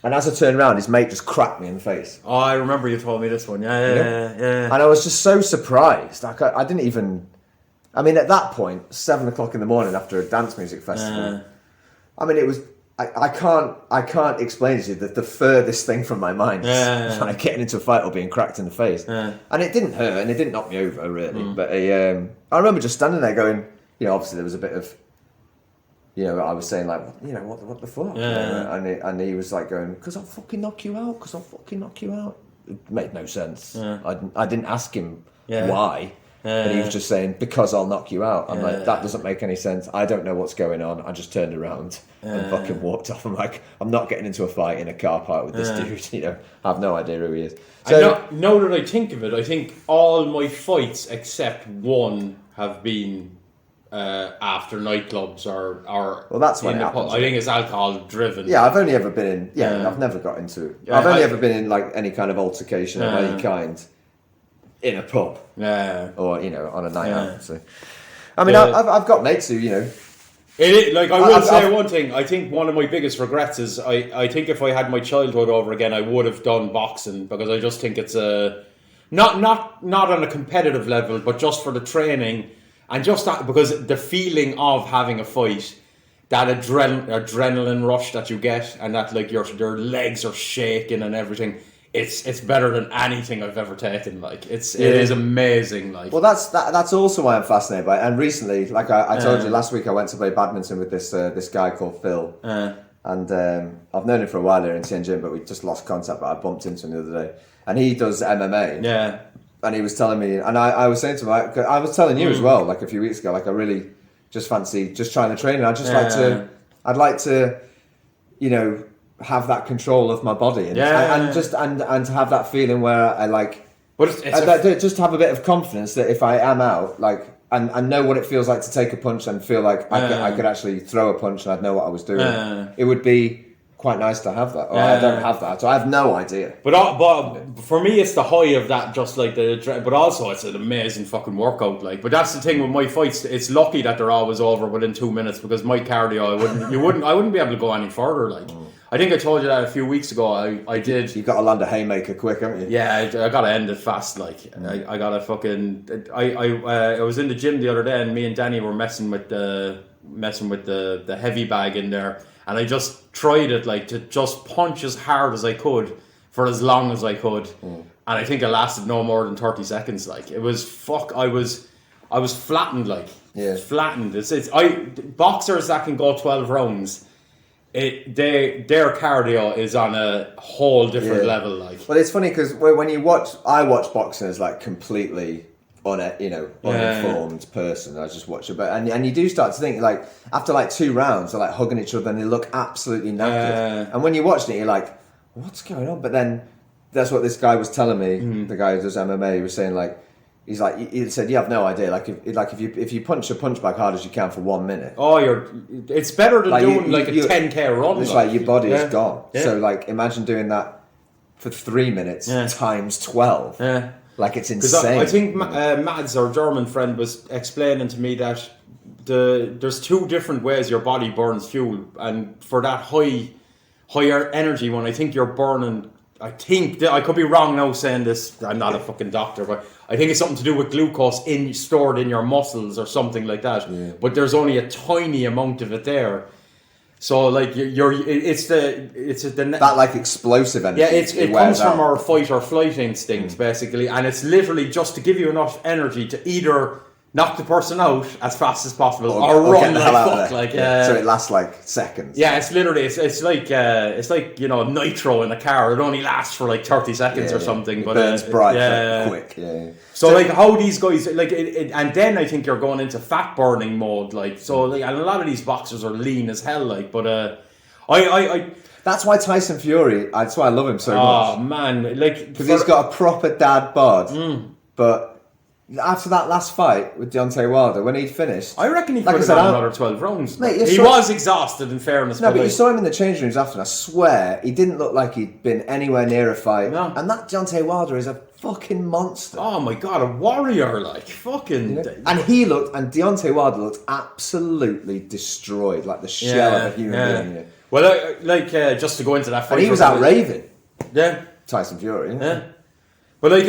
and as I turned around, his mate just cracked me in the face. Oh, I remember you told me this one. Yeah. And I was just so surprised. Like I didn't even. I mean, at that point, 7 o'clock in the morning after a dance music festival. I mean, it was. I can't explain to you the furthest thing from my mind is like getting into a fight or being cracked in the face. And it didn't hurt and it didn't knock me over really. But I remember just standing there going, you know, obviously there was a bit of, you know, I was saying like, you know, what the fuck? You know, and he was like going, because I'll fucking knock you out. It made no sense. I didn't ask him why. And he was just saying, because I'll knock you out. I'm like, that doesn't make any sense. I don't know what's going on. I just turned around and fucking walked off. I'm like, I'm not getting into a fight in a car park with this dude. You know, I have no idea who he is. So now that I think of it, I think all my fights except one have been after nightclubs or well, that's when it happens. I think it's alcohol driven. Yeah, I've only ever been in. I've never got into. I've only ever been in like any kind of altercation of any kind. In a pub, or you know, on a night out. So, I mean, I've got mates who, you know, I will say one thing. I think one of my biggest regrets is I think if I had my childhood over again, I would have done boxing because I just think it's not on a competitive level, but just for the training and just that because the feeling of having a fight, that adrenaline rush that you get, and that like your legs are shaking and everything. It's better than anything I've ever taken. Like it is amazing. Like well, that's also why I'm fascinated by it. And recently, like I told you last week, I went to play badminton with this guy called Phil, and I've known him for a while here in Tianjin, but we just lost contact. But I bumped into him the other day, and he does MMA. Yeah, and he was telling me, and I was saying to him, I was telling you as well, like a few weeks ago, like I really just fancy just trying to train, and I'd like to, you know. Have that control of my body and to have that feeling where I like just have a bit of confidence that if I am out like and know what it feels like to take a punch and feel like I could actually throw a punch and I'd know what I was doing. It would be quite nice to have that. Or I don't have that, so I have no idea. But for me, it's the high of that, just like but also it's an amazing fucking workout. Like, but that's the thing with my fights. It's lucky that they're always over within 2 minutes because my cardio, I wouldn't be able to go any further. Like, I think I told you that a few weeks ago. I did. You've got to land a haymaker quick, haven't you? Yeah, I got to end it fast. Like, I got to fucking. I was in the gym the other day, and me and Danny were messing with the heavy bag in there. And I just tried it, like, to just punch as hard as I could for as long as I could. And I think it lasted no more than 30 seconds. Like, it was I was flattened, like. Yeah. Flattened. Boxers that can go 12 rounds, their cardio is on a whole different level, like. Well, it's funny because when I watch boxing as, like, completely... uninformed person. I just watch it, but and you do start to think like after like 2 rounds, they're like hugging each other and they look absolutely knackered. And when you're watching it, you're like, what's going on? But then that's what this guy was telling me. The guy who does MMA, he was saying like, He's like, he said, you have no idea. Like if you punch a punch bag hard as you can for 1 minute. Oh, it's better than doing a 10K run. It's like your body is gone. Yeah. So like, imagine doing that for 3 minutes times 12. Yeah. Like it's insane. I think Mads, our German friend, was explaining to me that there's 2 different ways your body burns fuel, and for that higher energy one, I think you're burning. I could be wrong now saying this. I'm not a fucking doctor, but I think it's something to do with glucose stored in your muscles or something like that. Yeah. But there's only a tiny amount of it there. So like it's that like explosive energy. Yeah, it comes from our fight or flight instinct basically, and it's literally just to give you enough energy to either knock the person out as fast as possible or run like fuck. Like so it lasts like seconds. Yeah, it's literally it's like nitro in a car. It only lasts for like 30 seconds or something. It but burns bright, quick. Yeah. So like how these guys like and then I think you're going into fat burning mode. Like so, like, and a lot of these boxers are lean as hell. Like, but I that's why Tyson Fury. That's why I love him so much. Oh man, like because he's got a proper dad bod, but. After that last fight with Deontay Wilder, when he'd finished, I reckon he could have done another 12 rounds. Mate, he was exhausted, in fairness. No, but you saw him in the change rooms after, and I swear he didn't look like he'd been anywhere near a fight. No. And that Deontay Wilder is a fucking monster. Oh my god, a warrior, like fucking. And Deontay Wilder looked absolutely destroyed, like the shell of a human being. Well, just to go into that fight, and he was out raving. Yeah, Tyson Fury. Yeah. But like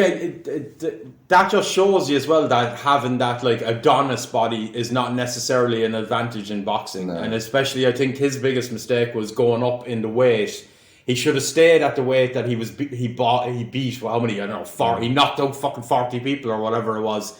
that just shows you as well that having that like Adonis body is not necessarily an advantage in boxing, and especially I think his biggest mistake was going up in the weight. He should have stayed at the weight that he beat. Well, how many? I don't know. 40. He knocked out fucking 40 people or whatever it was.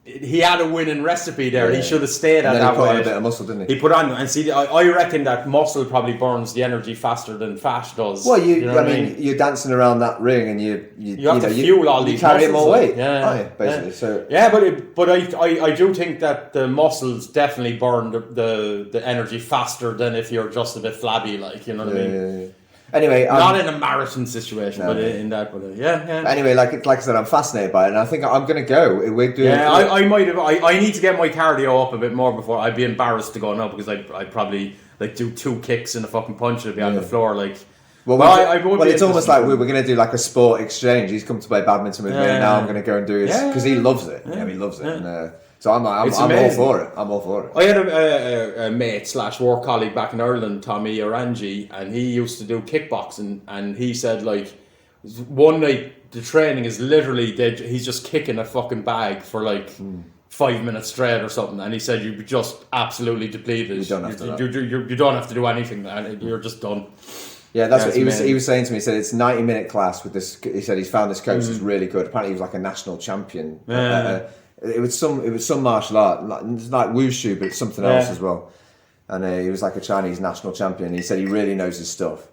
He had a winning recipe there. Yeah. He should have stayed at that weight. He put on a bit of muscle, didn't he? He put on, and see, I reckon that muscle probably burns the energy faster than fat does. Well, I mean, you're dancing around that ring, and you have to fuel all these. You carry more weight, basically. Yeah. So but I do think that the muscles definitely burn the energy faster than if you're just a bit flabby, like you know what I mean. Yeah. Anyway, not in a marathon situation, but in that, yeah. Anyway, like I said, I'm fascinated by it, and I think I'm going to go. We're doing. Yeah, I might have. I need to get my cardio up a bit more before I'd be embarrassed to go now because I'd probably like do 2 kicks and a fucking punch and be on the floor like. Well, it's almost like we're going to do like a sport exchange. He's come to play badminton with me, and now I'm going to go and do his because he loves it. Yeah, he loves it. And, so I'm all for it. I'm all for it. I had a mate / work colleague back in Ireland, Tommy Orangi, and he used to do kickboxing. And he said like one night the training is literally he's just kicking a fucking bag for like 5 minutes straight or something. And he said you'd be just absolutely depleted. You don't have to do anything, man. You're just done. Yeah, that's what he was saying to me. He said it's 90-minute class with this. He said he's found this coach who's really good. Apparently he was like a national champion. It was some martial art, it's like wushu, but it's something else as well. And he was like a Chinese national champion. He said he really knows his stuff.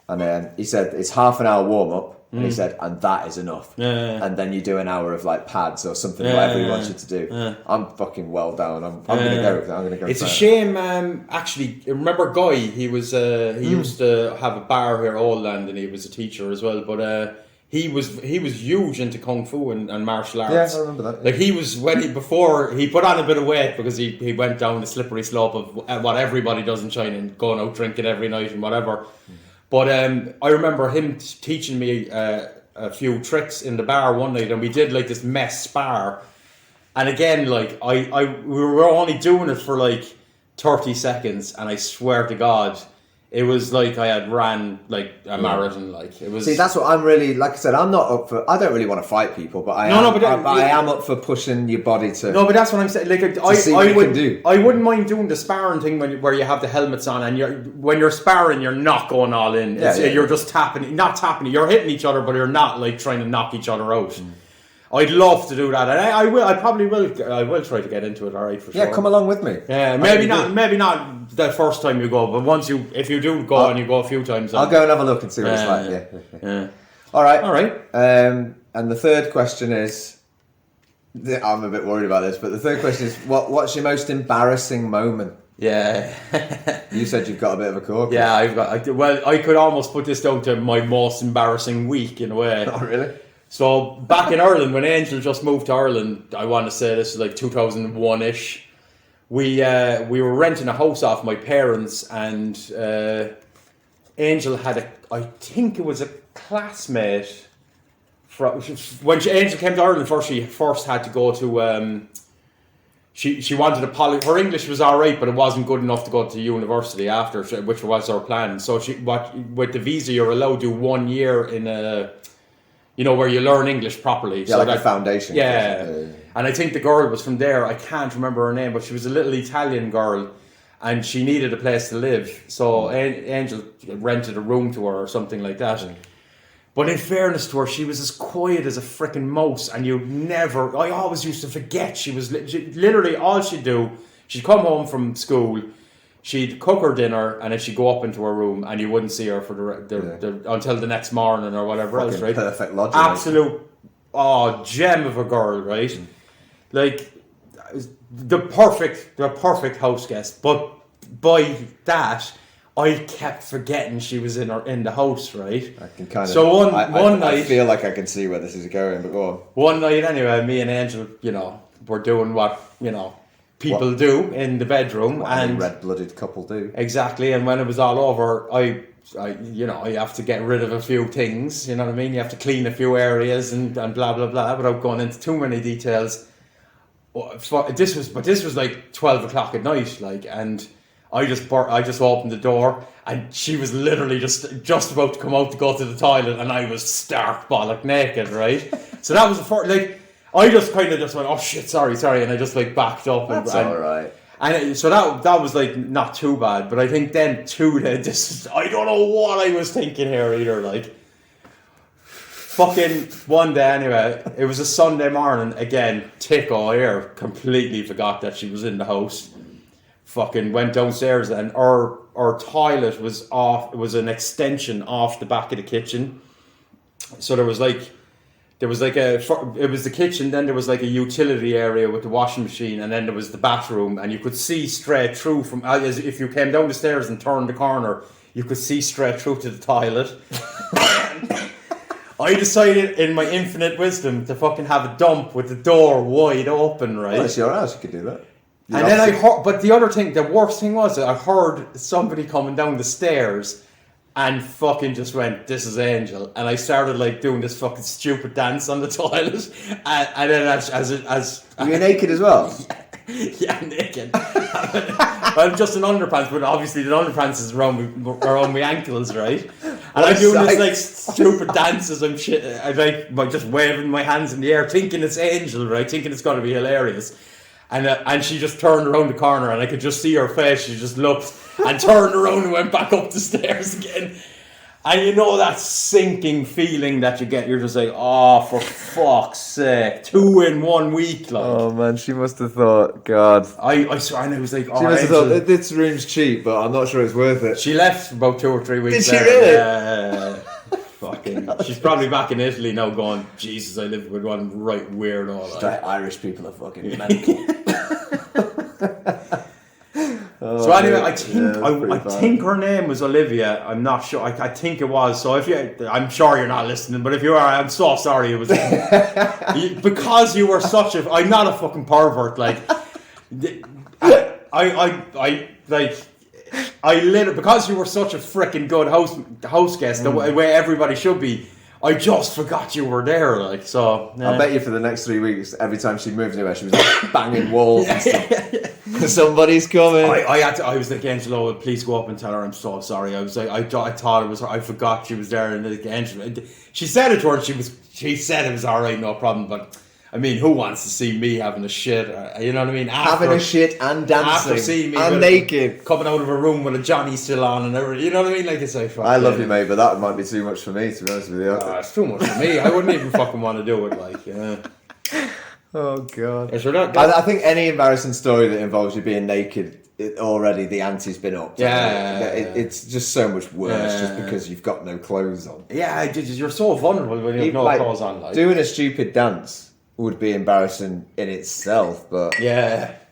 And then he said it's half an hour warm up, and he said, and that is enough. And then you do an hour of like pads or something, whatever he wants you to do. I'm fucking well down. I'm gonna go with that. I'm gonna go. It's a shame. Actually, remember Guy? He was he used to have a bar here, Oldland, and he was a teacher as well. But he was huge into kung fu and martial arts. Yeah, I remember that. Yeah. Like he was before he put on a bit of weight because he went down the slippery slope of what everybody does in China and going out drinking every night and whatever. But I remember him teaching me a few tricks in the bar one night, and we did like this mess spar. And again, like we were only doing it for like 30 seconds, and I swear to God, it was like I had ran like a marathon. Like it was. See, that's what I'm really like. I said, I'm not up for. I don't really want to fight people, but I am up for pushing your body to. No, but that's what I'm saying. Like I wouldn't mind doing the sparring thing where you have the helmets on, and when you're sparring, you're not going all in. You're just not tapping. You're hitting each other, but you're not like trying to knock each other out. I'd love to do that, and I will. I probably will. I will try to get into it. All right, for sure. Yeah, come along with me. Yeah, maybe not the first time you go, but if you do go and you go a few times, I'll go and have a look and see what it's like. Yeah. All right. And the third question is, I'm a bit worried about this, but the third question is, what's your most embarrassing moment? Yeah. You said you've got a bit of a cork. Yeah, I could almost put this down to my most embarrassing week in a way. Oh, really? So back in Ireland, when Angel just moved to Ireland, I want to say this is like 2001-ish. We were renting a house off my parents, and Angel had I think it was a classmate. When Angel came to Ireland first, she first had to go to. She wanted to her English was alright, but it wasn't good enough to go to university after, which was her plan. So with the visa, you're allowed to do 1 year in a, where you learn English properly. Yeah, so like a foundation. Yeah. And I think the girl was from there. I can't remember her name, but she was a little Italian girl, and she needed a place to live. So Angel rented a room to her or something like that. But in fairness to her, she was as quiet as a freaking mouse, and I always used to forget she was literally all she'd do. She'd come home from school, she'd cook her dinner, and then she'd go up into her room, and you wouldn't see her for until the next morning or whatever else, right? Perfect logic. Absolute, gem of a girl, right? Like the perfect house guest. But by that, I kept forgetting she was in the house, right? I can kind of. So one night, I feel like I can see where this is going, but go on. One night, anyway, me and Angel, were doing what people do in the bedroom, What and any red-blooded couple do. Exactly. And when it was all over, I you have to get rid of a few things. You know what I mean? You have to clean a few areas and blah blah blah. Without going into too many details. This was like 12 o'clock at night, like, and I just opened the door, and she was literally just about to come out to go to the toilet, and I was stark bollock naked, right? So that was the first, like, I just kind of just went, oh shit, sorry, and I just like backed up. That's all right. And so that was like not too bad, but I think then too, I don't know what I was thinking here either, like. Fucking one day anyway, it was a Sunday morning, again, tickle here, completely forgot that she was in the house. Fucking went downstairs, and our toilet was off, it was an extension off the back of the kitchen. So it was the kitchen, then there was like a utility area with the washing machine, and then there was the bathroom, and you could see straight through from, as if you came down the stairs and turned the corner, you could see straight through to the toilet. I decided, in my infinite wisdom, to fucking have a dump with the door wide open, right? Well, it's your house, you could do that. And then I heard, but the worst thing was, I heard somebody coming down the stairs, and fucking just went, "This is Angel," and I started like doing this fucking stupid dance on the toilet, and then as were you naked as well? Yeah, naked. Well, just in underpants, but obviously the underpants is around my ankles, right? And I'm doing this like stupid dances and shit. I'm like just waving my hands in the air, thinking it's Angel, right? Thinking it's going to be hilarious. And she just turned around the corner, and I could just see her face. She just looked and turned around and went back up the stairs again. And you know that sinking feeling that you get. You're just like, oh, for fuck's sake, 2 in 1 week, like. Oh man, she must have thought, God. I swear, and I was like, oh, she must have thought, this room's cheap, but I'm not sure it's worth it. She left about 2 or 3 weeks. Did she really? Fucking. She's probably back in Italy now, going, Jesus, I live with one right weirdo. Like Irish people are fucking mental. So anyway, I think her name was Olivia. I'm not sure. I think it was. So I'm sure you're not listening, but if you are, I'm so sorry. It was because you were such a. I'm not a fucking pervert. Like because you were such a freaking good house guest, the way everybody should be. I just forgot you were there, like, so. I bet you for the next 3 weeks, every time she moved anywhere, she was like banging walls and stuff. Somebody's coming. I was like, Angelo, please go up and tell her I'm so sorry. I was like, I thought it was her. I forgot she was there, and like, Angelo, she said it to her. She said it was all right, no problem. But I mean, who wants to see me having a shit? You know what I mean? Having a shit and dancing after seeing me and naked, coming out of a room with a Johnny still on and everything. You know what I mean? Like, it's like, I love you, mate, but that might be too much for me, to be honest with you. It's too much for me. I wouldn't even fucking want to do it. Like, yeah. Oh God. I think any embarrassing story that involves you being naked, already the ante's been up. It's just so much worse just because you've got no clothes on. Yeah, you're so vulnerable when you have no clothes on. Like. Doing a stupid dance would be embarrassing in itself, but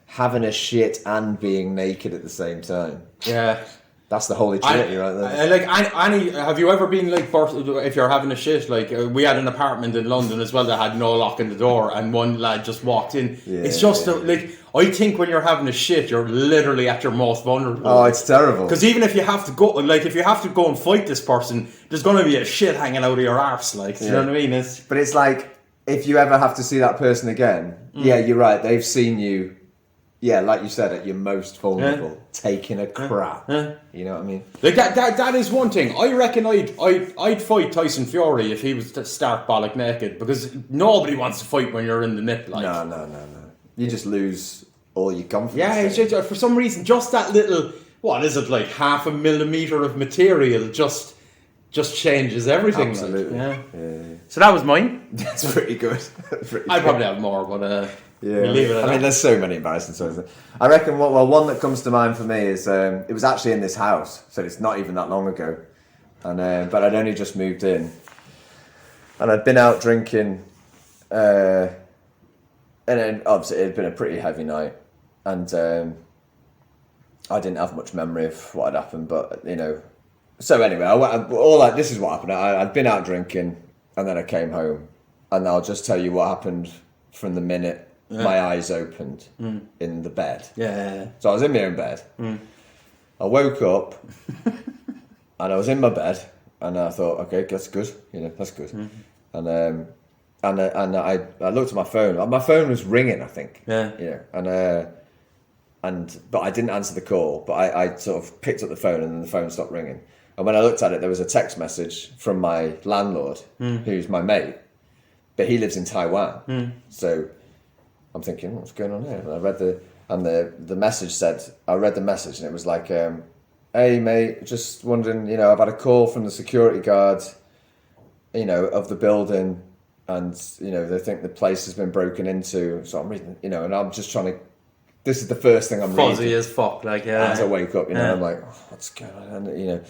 having a shit and being naked at the same time. Yeah. That's the Holy Trinity right there. Like, Annie, have you ever been like, if you're having a shit, like, we had an apartment in London as well that had no lock in the door, and one lad just walked in. It's just like, I think when you're having a shit, you're literally at your most vulnerable. Oh, it's terrible. Because even if you have to go, like, if you have to go and fight this person, there's going to be a shit hanging out of your arse, like, do you know what I mean? But it's like, if you ever have to see that person again, yeah, you're right. They've seen you, like you said, at your most vulnerable, taking a crap. You know what I mean? Like that is one thing. I reckon I'd fight Tyson Fury if he was to start bollock naked, because nobody wants to fight when you're in the nip. Like, no. You just lose all your confidence. Yeah, it's just, for some reason, just that little, what is it, like 0.5 millimeter of material just changes everything. Absolutely. Like, yeah. So that was mine. That's pretty good. I'd probably have more, but we'll leave it at that. I mean, there's so many embarrassing stories. I reckon, one that comes to mind for me is, it was actually in this house, so it's not even that long ago. And but I'd only just moved in. And I'd been out drinking, and then obviously it had been a pretty heavy night. And I didn't have much memory of what had happened, but, you know. So anyway, this is what happened. I'd been out drinking, and then I came home. And I'll just tell you what happened from the minute my eyes opened in the bed. Yeah. So I was in my own bed. I woke up and I was in my bed, and I thought, okay, that's good. You know, that's good. And I looked at my phone. My phone was ringing, I think. Yeah. You know, but I didn't answer the call. But I sort of picked up the phone, and then the phone stopped ringing. And when I looked at it, there was a text message from my landlord, who's my mate, but he lives in Taiwan. So I'm thinking, what's going on here? And I read the message said, I read the message, and it was like, hey mate, just wondering, you know, I've had a call from the security guard, you know, of the building, and, you know, they think the place has been broken into. So I'm reading, you know, and I'm just trying to, this is the first thing I'm reading. Fuzzy as fuck, like, yeah. As I wake up, you know, I'm like, oh, what's going on? And, you know,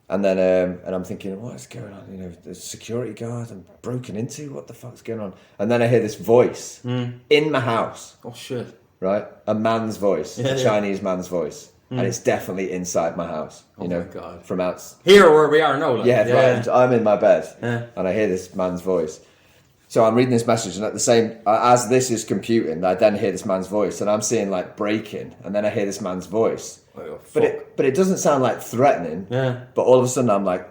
and then, and I'm thinking, what is going on? You know, the security guard I'm broken into, what the fuck's going on? And then I hear this voice in my house. Oh shit. Right? A man's voice, a Chinese man's voice. And it's definitely inside my house, you know, my God. from outside. Here where we are now, like. Right, I'm in my bed, and I hear this man's voice. So I'm reading this message, and at the same, as this is computing, I then hear this man's voice, and I'm seeing like breaking, and then I hear this man's voice. Oh, but it doesn't sound like threatening. Yeah. But all of a sudden I'm like,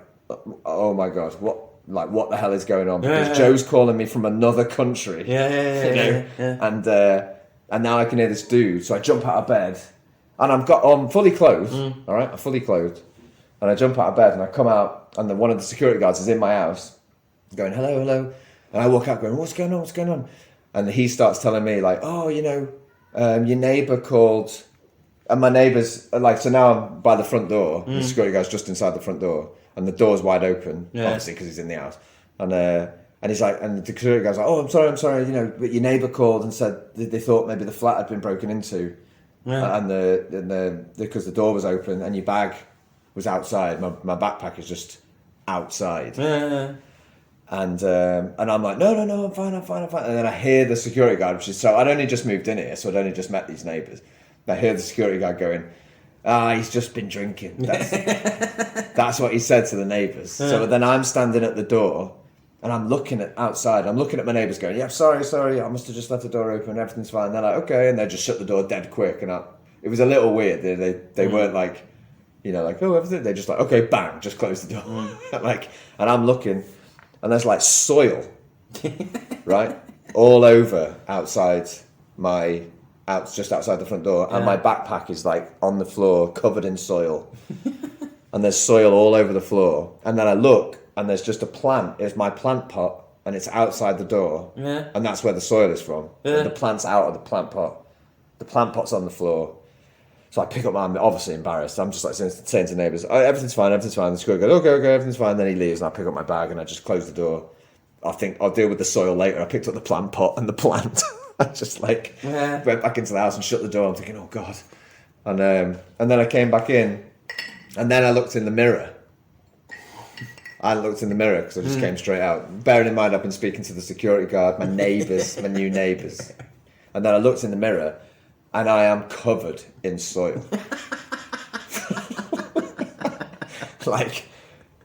oh my God, what the hell is going on? Because Joe's calling me from another country. Yeah. And now I can hear this dude. So I jump out of bed, and I'm fully clothed. All right, I'm fully clothed, and I jump out of bed, and I come out, and one of the security guards is in my house, going hello, and I walk out going, what's going on? And he starts telling me like, oh, you know, your neighbour called. And my neighbour's, like, so now I'm by the front door. The security guy's just inside the front door. And the door's wide open, obviously, because he's in the house. And he's like, and the security guy's like, oh, I'm sorry, you know, but your neighbour called and said they thought maybe the flat had been broken into. Yeah. And because the door was open and your bag was outside. My backpack is just outside. Yeah. And I'm like, no, I'm fine. And then I hear the security guard, so I'd only just moved in here, so I'd only just met these neighbours. I hear the security guard going, he's just been drinking. That's what he said to the neighbours. So then I'm standing at the door, and I'm looking outside. I'm looking at my neighbours going, yeah, sorry, I must have just left the door open, everything's fine. And they're like, okay, and they just shut the door dead quick. And it was a little weird. They weren't like, you know, like, oh, everything. They're just like, okay, bang, just close the door. And I'm looking, and there's like soil, right, all over just outside the front door, and my backpack is like on the floor covered in soil. And there's soil all over the floor, and then I look, and there's just a plant. It's my plant pot, and it's outside the door, and that's where the soil is from. And the plant's out of the plant pot. The plant pot's on the floor. So I pick up I'm obviously embarrassed. I'm just like saying to neighbours, oh, everything's fine. The security goes, okay, everything's fine. Then he leaves, and I pick up my bag, and I just close the door. I think I'll deal with the soil later. I picked up the plant pot and the plant. I just went back into the house and shut the door. I'm thinking, oh God. And then I came back in, and then I looked in the mirror. I looked in the mirror because I just came straight out. Bearing in mind, I've been speaking to the security guard, my neighbours, my new neighbours. And then I looked in the mirror, and I am covered in soil. like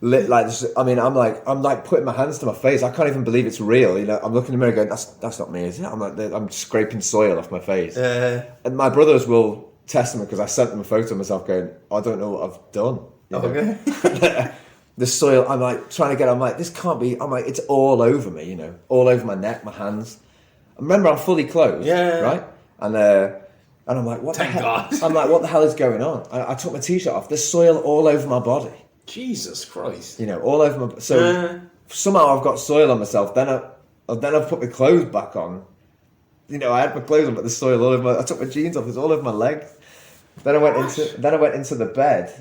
this, I mean, I'm like putting my hands to my face. I can't even believe it's real. You know, I'm looking in the mirror going, that's not me, is it? I'm scraping soil off my face. And my brothers will test me because I sent them a photo of myself going, I don't know what I've done. Okay. The soil, I'm like trying to get, I'm like, this can't be, I'm like, it's all over me, you know, all over my neck, my hands. Remember, I'm fully clothed, right? And I'm like, what the hell? God. I'm like, what the hell is going on? I took my t-shirt off. There's soil all over my body. Jesus Christ. You know, all over my... So somehow I've got soil on myself. Then I've put my clothes back on. You know, I had my clothes on, but there's soil all over my... I took my jeans off. It's all over my legs. Then I went into the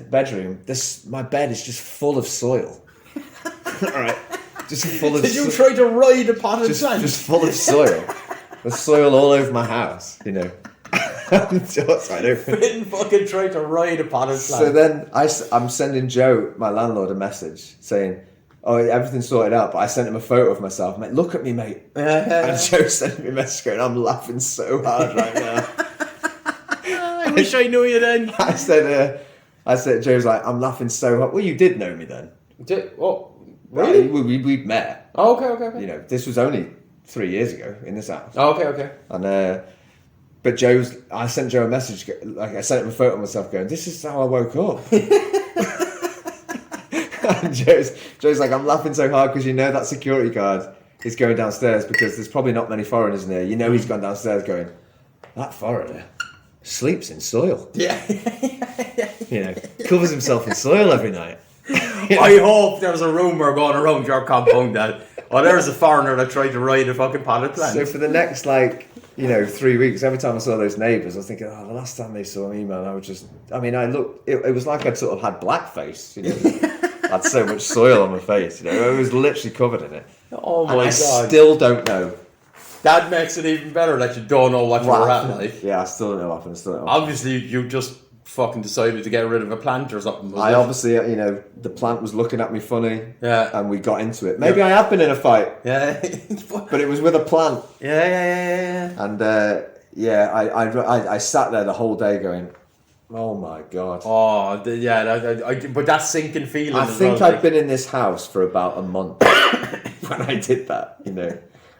bedroom. My bed is just full of soil. All right. Just full of Did you try to ride a potted plant? Just full of soil. There's soil all over my house, you know. Finn fucking tried to ride a potted plant. So then I'm sending Joe, my landlord, a message saying, oh, everything's sorted out, but I sent him a photo of myself. Mate, look at me, mate. And Joe sent me a message going, I'm laughing so hard right now. I wish I knew you then. I said, Joe's like, I'm laughing so hard. Well, you did know me then. Really? We'd met. Oh, okay. You know, this was only 3 years ago in this house. Oh, okay. And but I sent Joe a message, like I sent him a photo of myself going, this is how I woke up. And Joe's like, I'm laughing so hard because you know that security guard is going downstairs because there's probably not many foreigners in there. You know he's gone downstairs going, that foreigner sleeps in soil. Yeah. You know, covers himself in soil every night. I hope there's a rumour going around your compound that, there's a foreigner that tried to ride a fucking potted plant. So for the next, 3 weeks, every time I saw those neighbours, I was thinking, the last time they saw me, man, it was like I'd sort of had blackface, you know. I had so much soil on my face, you know. I was literally covered in it. Oh my God. I still don't know. That makes it even better that you don't know what you were at, like. Yeah, I still don't know what happened. Obviously, you just fucking decided to get rid of a plant or something. Obviously, you know, the plant was looking at me funny. Yeah. And we got into it. Maybe I have been in a fight. Yeah. But it was with a plant. Yeah. And I sat there the whole day going, oh my God. Oh, but that sinking feeling. I think I'd been in this house for about a month when I did that, you know.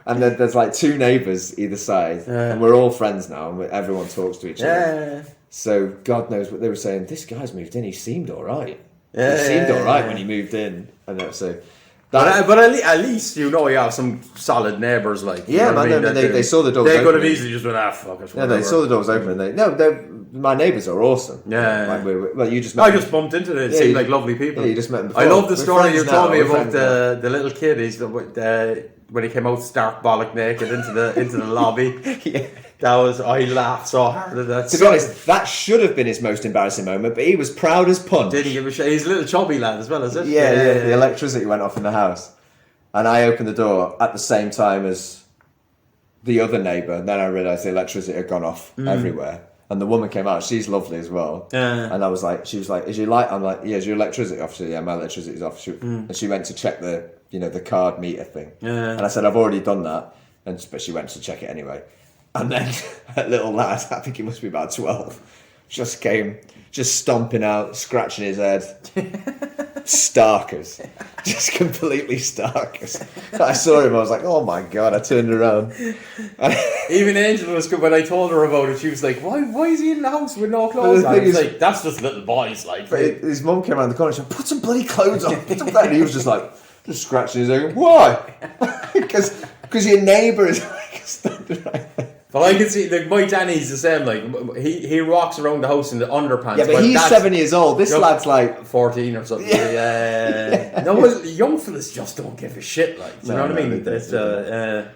And then there's like two neighbours either side, and we're all friends now, and everyone talks to each other. So God knows what they were saying. This guy's moved in. He seemed all right. He seemed all right when he moved in. And so, but at least you know you have some solid neighbours. Like yeah, man. They saw the doors. They open. could have easily just went fuck it. Yeah, they saw the doors open. And my neighbours are awesome. Yeah. Well, you just. I just bumped into them. It seemed like lovely people. Yeah, you just met them before. I love the story you told me about the little kid. When he came out stark bollock naked into the lobby. Yeah. I laughed so hard at that. To be honest, that should have been his most embarrassing moment, but he was proud as punch. Didn't give a shit. He's a little chubby lad as well, is it? Yeah. The electricity went off in the house. And I opened the door at the same time as the other neighbour, and then I realised the electricity had gone off everywhere. And the woman came out, she's lovely as well. Yeah. And she was like, is your light? I'm like, yeah, is your electricity off? She said, yeah, my electricity's off. And she went to check the card meter thing. Yeah. And I said, I've already done that. But she went to check it anyway. And then that little lad, I think he must be about 12, just came, just stomping out, scratching his head. Starkers. Just completely starkers. I saw him, I was like, oh my God, I turned around. Even Angela was good when I told her about it. She was like, why is he in the house with no clothes on? I was like, that's just little boys. Like, but his mum came around the corner and she said, put some bloody clothes on. And he was just like, just scratching his head. Why? Because your neighbour is like standing right there. But I can see, like, my Danny's the same. Like, he walks around the house in the underpants. Yeah, but he's 7 years old. This lad's like 14 or something. Yeah. No, young fellas just don't give a shit. Like, do you know what I mean?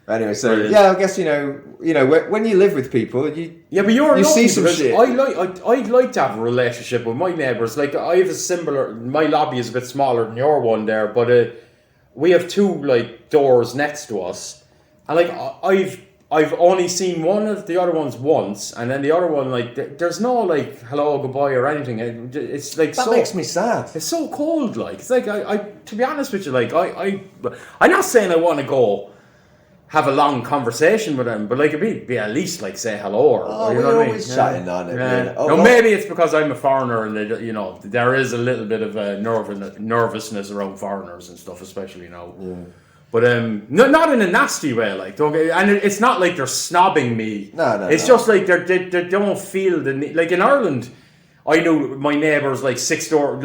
Anyway, so yeah, I guess you know, when you live with people, you see some shit. I'd like to have a relationship with my neighbours. Like, I have a similar. My lobby is a bit smaller than your one there, but we have two like doors next to us, and like I've only seen one of the other ones once, and then the other one, like, there's no, like, hello, goodbye, or anything. It's like that makes me sad. It's so cold, like. It's like, I to be honest with you, like, I'm not saying I want to go have a long conversation with them, but like it'd be at least like say hello or you know what I mean? Always chatting on it. Yeah. Oh, No, maybe it's because I'm a foreigner and they, you know there is a little bit of a nervousness around foreigners and stuff, especially now. Yeah. But not in a nasty way, like don't get, and it's not like they're snobbing me. No. It's just like they don't feel the need. Like in Ireland, I knew my neighbours like six doors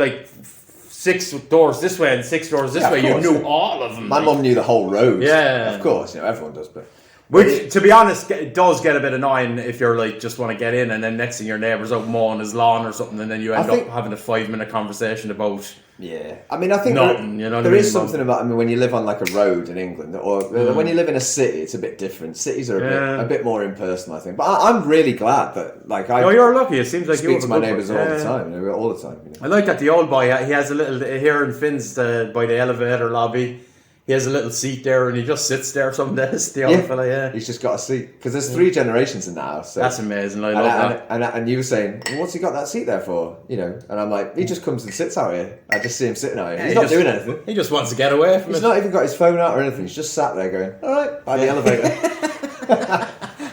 this way and 6 doors this way. You knew all of them. My mum knew the whole road. Yeah, of course, you know everyone does, but. Which, to be honest, it does get a bit annoying if you're like just want to get in, and then next thing your neighbour's out mowing his lawn or something, and then you end up having a 5-minute conversation about. Yeah, I mean, I think nothing, you know there is something about. I mean, when you live on like a road in England, or when you live in a city, it's a bit different. Cities are a bit more impersonal, I think. But I'm really glad that like I. Oh, you're lucky. It seems like you speak to my neighbours all the time. You know, all the time. You know? I like that the old boy. He has a little here in Finn's by the elevator lobby. He has a little seat there, and he just sits there some days. The old fella, yeah. He's just got a seat because there's 3 generations in the house. So. That's amazing. I love that. And you were saying, well, what's he got that seat there for? You know, and I'm like, he just comes and sits out here. I just see him sitting out here. He's not doing anything. He just wants to get away from it. He's not even got his phone out or anything. He's just sat there going, all right, by the elevator.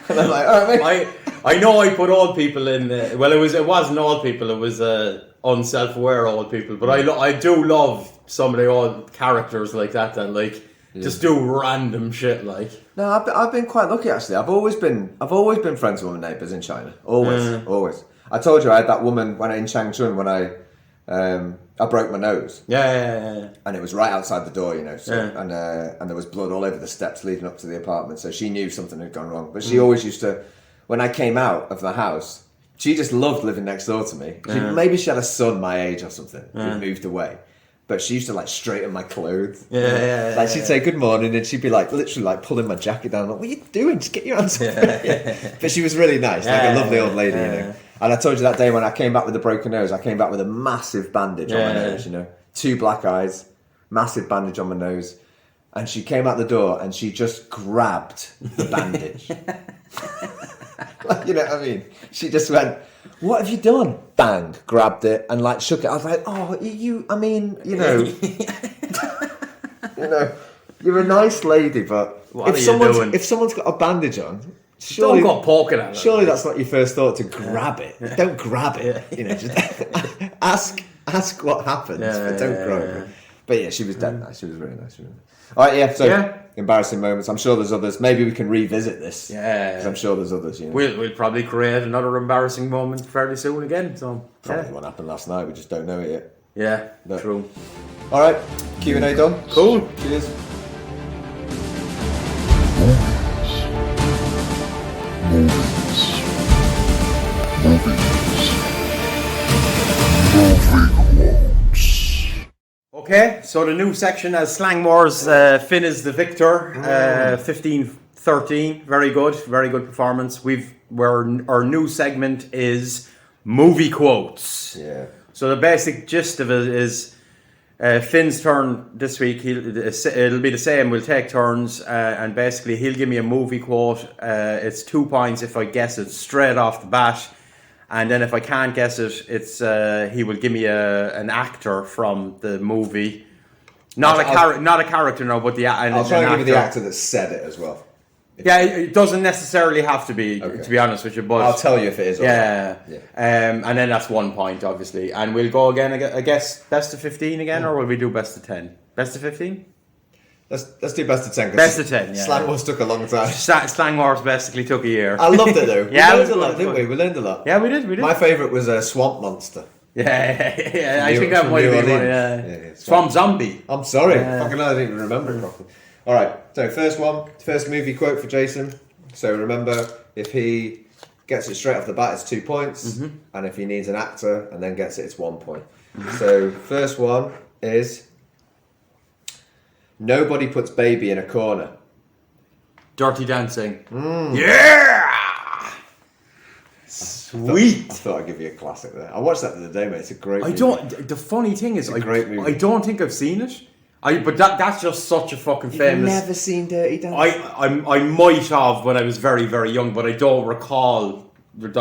And I'm like, all right, mate. I know I put old people in. Well, it wasn't old people. It was unself-aware old people. But I do love some of the old characters like that like. Yeah. Just do random shit like. No, I've been quite lucky actually. I've always been friends with my neighbours in China. Always. I told you I had that woman in Changchun when I broke my nose. Yeah. And it was right outside the door, you know. So, and there was blood all over the steps leading up to the apartment. So she knew something had gone wrong. But she always used to, when I came out of the house, she just loved living next door to me. Maybe she had a son my age or something who moved away. But she used to like straighten my clothes. Like she'd say good morning, and she'd be like literally like pulling my jacket down. Like, what are you doing? Just get your hands off me. But she was really nice, like a lovely old lady, you know. And I told you that day when I came back with a broken nose, I came back with a massive bandage on my nose, you know, 2 black eyes, massive bandage on my nose. And she came out the door and she just grabbed the bandage. Like, you know what I mean? She just went, what have you done? Bang, grabbed it and like shook it. I was like, oh, I mean, you know, you know, you're a nice lady, but if someone's got a bandage on, surely don't go poking at it. Surely that's not your first thought to grab it. Don't grab it. You know, just ask what happens, but don't grab it. But yeah, she was dead nice. She was really nice. All right, so embarrassing moments. I'm sure there's others. Maybe we can revisit this. Yeah, because I'm sure there's others. You know, we'll probably create another embarrassing moment fairly soon again. So probably what happened last night. We just don't know it yet. Yeah, but, true. All right, Q&A done. Cool. Cheers. Okay, so the new section as Slang Wars, Finn is the victor, 15-13, very good performance. Our new segment is movie quotes. Yeah. So the basic gist of it is Finn's turn this week. It'll be the same. We'll take turns, and basically he'll give me a movie quote. It's 2 points if I guess it straight off the bat. And then if I can't guess it, it's he will give me an actor from the movie, not a character, no, but I'll try and give you the actor that said it as well. It doesn't necessarily have to be, to be honest with you, but I'll tell you if it is. Yeah. And then that's 1 point, obviously, and we'll go again. I guess best of 15 again, or will we do best of 10? Best of 15. Let's do best of 10. Best of 10, yeah. Slang Wars took a long time. Slang Wars basically took a year. I loved it though. Yeah, we learned a lot, didn't we? We learned a lot. Yeah, we did. My favourite was Swamp Monster. Yeah. I think that might be one. Yeah. Swamp Zombie. I'm sorry. Fucking hell, I didn't even remember it properly. All right. So first movie quote for Jason. So remember, if he gets it straight off the bat, it's 2 points, and if he needs an actor and then gets it, it's 1 point. So first one is. Nobody puts baby in a corner. Dirty Dancing. Yeah! Sweet. I thought I'd give you a classic there. I watched that the other day, mate. It's a great movie. The funny thing is, great movie. I don't think I've seen it. But that's just such a fucking famous. You've never seen Dirty Dancing? I might have when I was very, very young, but I don't recall it.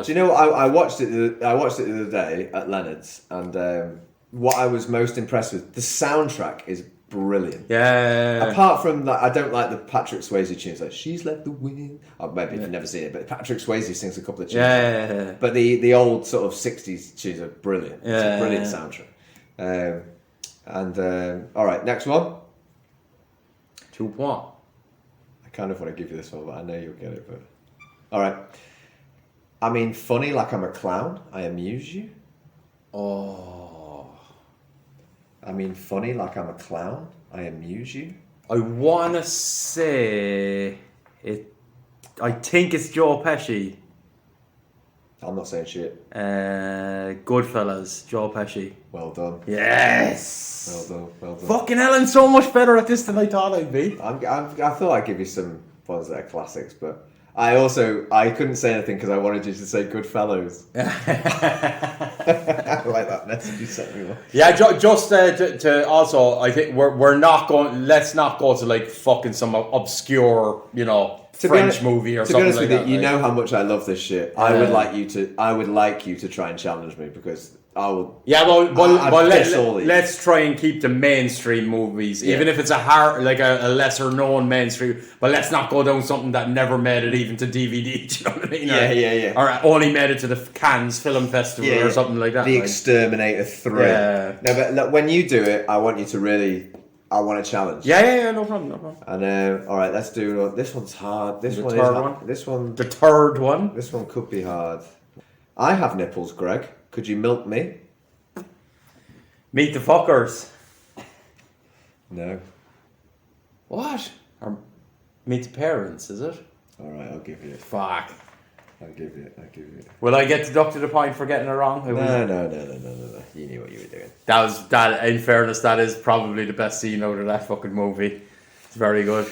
Do you know what? I watched it the other day at Leonard's, and what I was most impressed with, the soundtrack is brilliant. Yeah. Apart from that, I don't like the Patrick Swayze tunes, like "She's Left the Wind." Oh, maybe you've never seen it, but Patrick Swayze sings a couple of tunes. Yeah. But the old sort of 60s tunes are brilliant. It's a Yeah. brilliant soundtrack. All right, next one. 2 points. I kind of want to give you this one, but I know you'll get it. But all right. I mean, funny like I'm a clown. I amuse you. Oh. I mean, funny like I'm a clown. I amuse you. I want to say it. I think it's Joe Pesci. I'm not saying shit. Goodfellas, Joe Pesci. Well done. Yes. Well done. Well done. Fucking Ellen, so much better at this than I thought I'd be. I thought I'd give you some ones that are classics, but I couldn't say anything because I wanted you to say Goodfellas. I like that message you sent me. Yeah, just to also, I think we're not going. Let's not go to like fucking some obscure, French movie or something like that. To be honest with you, you know how much I love this shit. I would like you to try and challenge me because I will. Yeah, well, let's try and keep the mainstream movies, even if it's a lesser known mainstream. But let's not go down something that never made it even to DVD. Do you know what I mean? Yeah. Or only made it to the Cannes Film Festival or something like that. The Exterminator 3. Yeah. No, but look, when you do it, I want you to really. I want a challenge. Yeah, no problem. And all right, let's do. This one's hard. This one third is one? This one. The third one. This one could be hard. I have nipples, Greg. Could you milk me? Meet the Fuckers. No. What? Or Meet the Parents, is it? All right, I'll give you it. Fuck. I'll give you it. Will I get deducted a point for getting it wrong? No. You knew what you were doing. That. In fairness, that is probably the best scene out of that fucking movie. It's very good.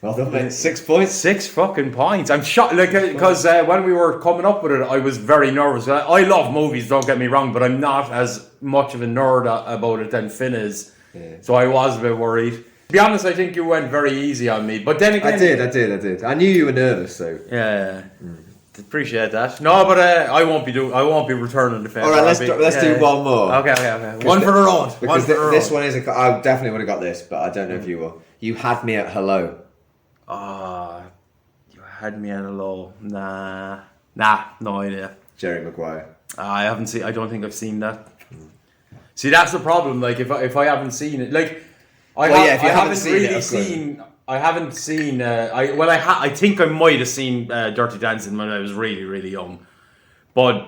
Well done, mate. 6 points. 6 fucking points. I'm shocked, because when we were coming up with it, I was very nervous. I love movies, don't get me wrong, but I'm not as much of a nerd about it than Finn is. Yeah. So I was a bit worried. To be honest, I think you went very easy on me. But then again, I did. I knew you were nervous, so yeah. Appreciate that. No, but I won't be returning the favour. All right, let's do one more. Okay. One for the road. Because this one is I definitely would have got this, but I don't know if you will. You had me at hello. You had me at a low. Nah, no idea. Jerry Maguire. I haven't seen. I don't think I've seen that. See, that's the problem. Like, if I haven't seen it, like, I haven't seen. I think I might have seen Dirty Dancing when I was really, really young, but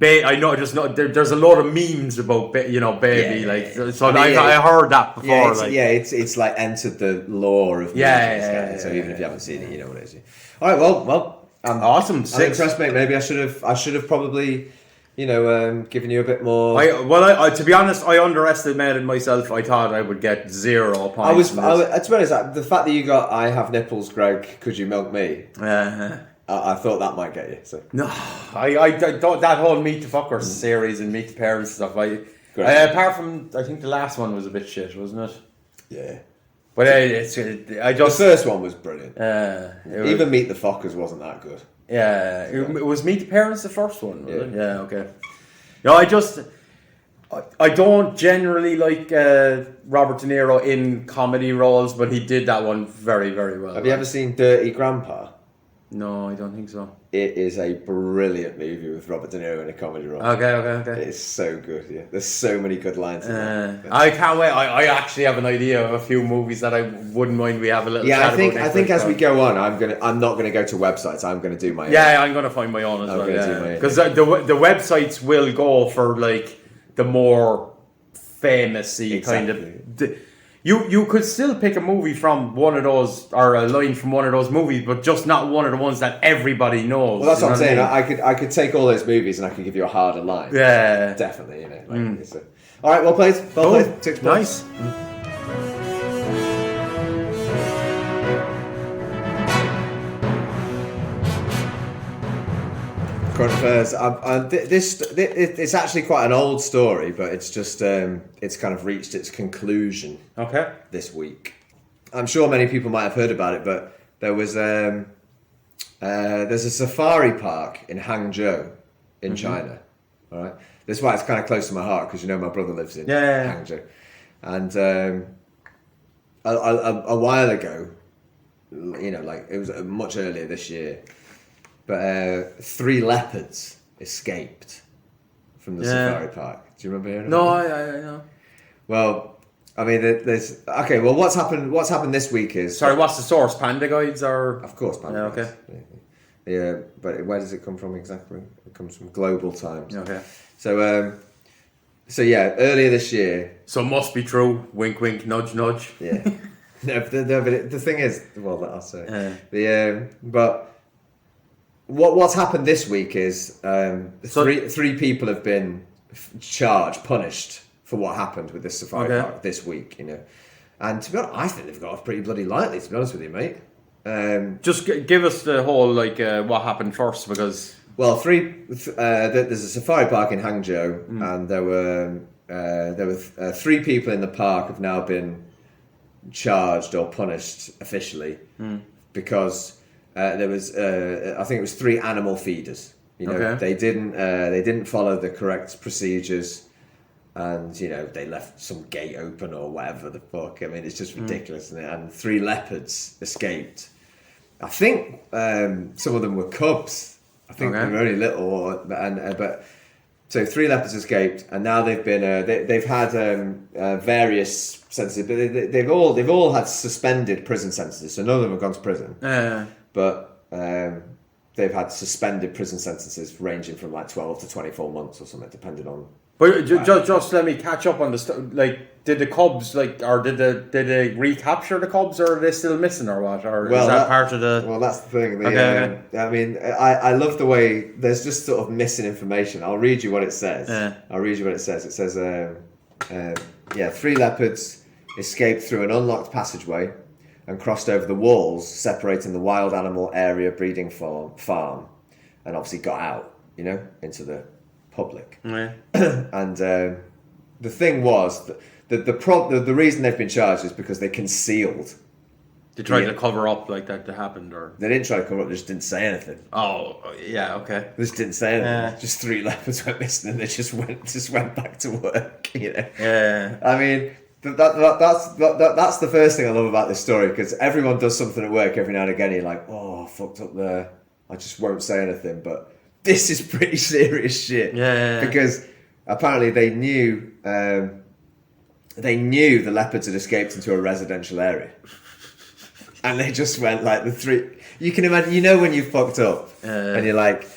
I know there's a lot of memes about baby. I heard that before. It's like entered the lore of movies. So even if you haven't seen it, you know what it is. All right, well, awesome. I'm impressed, mate. Maybe I should have probably. Given you a bit more. To be honest, I underestimated myself. I thought I would get 0 points. To be honest, the fact that you got "I have nipples, Greg. Could you milk me?" I thought that might get you. So no, I thought that whole Meet the Fuckers series and Meet the Parents stuff. Apart from, I think the last one was a bit shit, wasn't it? Yeah. But the first one was brilliant. Even Meet the Fuckers wasn't that good. Yeah, it was Meet the Parents the first one. Was it? Yeah, okay. No, I don't generally like Robert De Niro in comedy roles, but he did that one very, very well. Have you ever seen Dirty Grandpa? No, I don't think so. It is a brilliant movie with Robert De Niro in a comedy role. Okay. It's so good, yeah. There's so many good lines in there. I can't wait. I actually have an idea of a few movies that I wouldn't mind we have a little chat about. I think as we go on, I'm not gonna go to websites. I'm gonna do my own. Yeah, I'm gonna find my own as well. Because the websites will go for like the more famous-y kind of. You could still pick a movie from one of those, or a line from one of those movies, but just not one of the ones that everybody knows. Well, that's what I'm saying. I could take all those movies and I could give you a harder line. Yeah, definitely. All right, well played. 6 points. Nice. Current affairs. It's actually quite an old story, but it's just it's kind of reached its conclusion. Okay. This week, I'm sure many people might have heard about it, but there's a safari park in Hangzhou, in China. All right. That's why it's kind of close to my heart because my brother lives in Hangzhou, and a while ago, like it was much earlier this year, but 3 leopards escaped from the safari park. Do you remember hearing No, about that? I know. Well, I mean, there's okay. Well, what's happened this week is Sorry, what's the source? Panda Guides or? of course, Panda Yeah, Guides. Yeah, but where does it come from exactly? It comes from Global Times. Okay. So yeah, earlier this year. So it must be true. Wink, wink, nudge, nudge. Yeah. No, but the thing is, well, I'll say. Yeah. But what's happened this week is three people have been punished for what happened with this safari park this week. And to be honest, I think they've got off pretty bloody lightly. To be honest with you, mate. Just give us the whole what happened first, because. Well, there's a safari park in Hangzhou, and there were 3 people in the park have now been charged or punished officially because there was I think it was 3 animal feeders. They didn't follow the correct procedures, and they left some gate open or whatever the fuck. I mean, it's just ridiculous, isn't it? And 3 leopards escaped. I think some of them were cubs. I think they were only little, but so 3 leopards escaped, and now they've been they've had various sentences, but they've all had suspended prison sentences. So none of them have gone to prison, but they've had suspended prison sentences ranging from like 12 to 24 months or something, depending on. But just let me catch up on the did the cubs or did they recapture the cubs, or are they still missing, or what? Or is that part of the? Well, that's the thing. Okay. I mean, I love the way there's just sort of missing information. I'll read you what it says. I'll read you what it says. It says, 3 leopards escaped through an unlocked passageway and crossed over the walls separating the wild animal area breeding farm, and obviously got out, into the public. Yeah. And the thing was that the reason they've been charged is because they concealed. They tried to cover up like that happened, or they didn't try to cover up. They just didn't say anything. Oh yeah, okay. They just didn't say anything. Just 3 leopards went missing, and they just went back to work. Yeah. I mean, that's the first thing I love about this story, because everyone does something at work every now and again. You're like, oh, I fucked up there. I just won't say anything, but this is pretty serious shit. Yeah. Because apparently they knew the leopards had escaped into a residential area, and they just went like the 3. You can imagine, when you fucked up, and you're like,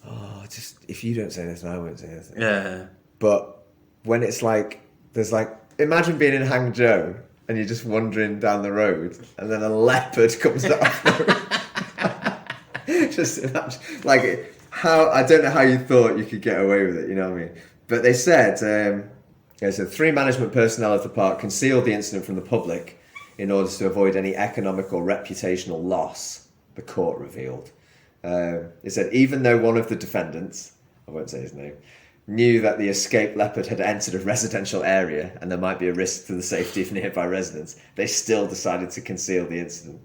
oh, just if you don't say anything, I won't say anything. Yeah. But when it's like there's imagine being in Hangzhou and you're just wandering down the road, and then a leopard comes off the road. Just imagine, how I don't know how you thought you could get away with it. You know what I mean? But they said, 3 management personnel of the park concealed the incident from the public in order to avoid any economic or reputational loss. The court revealed. It said even though one of the defendants, I won't say his name, knew that the escaped leopard had entered a residential area and there might be a risk to the safety of nearby residents, they still decided to conceal the incident.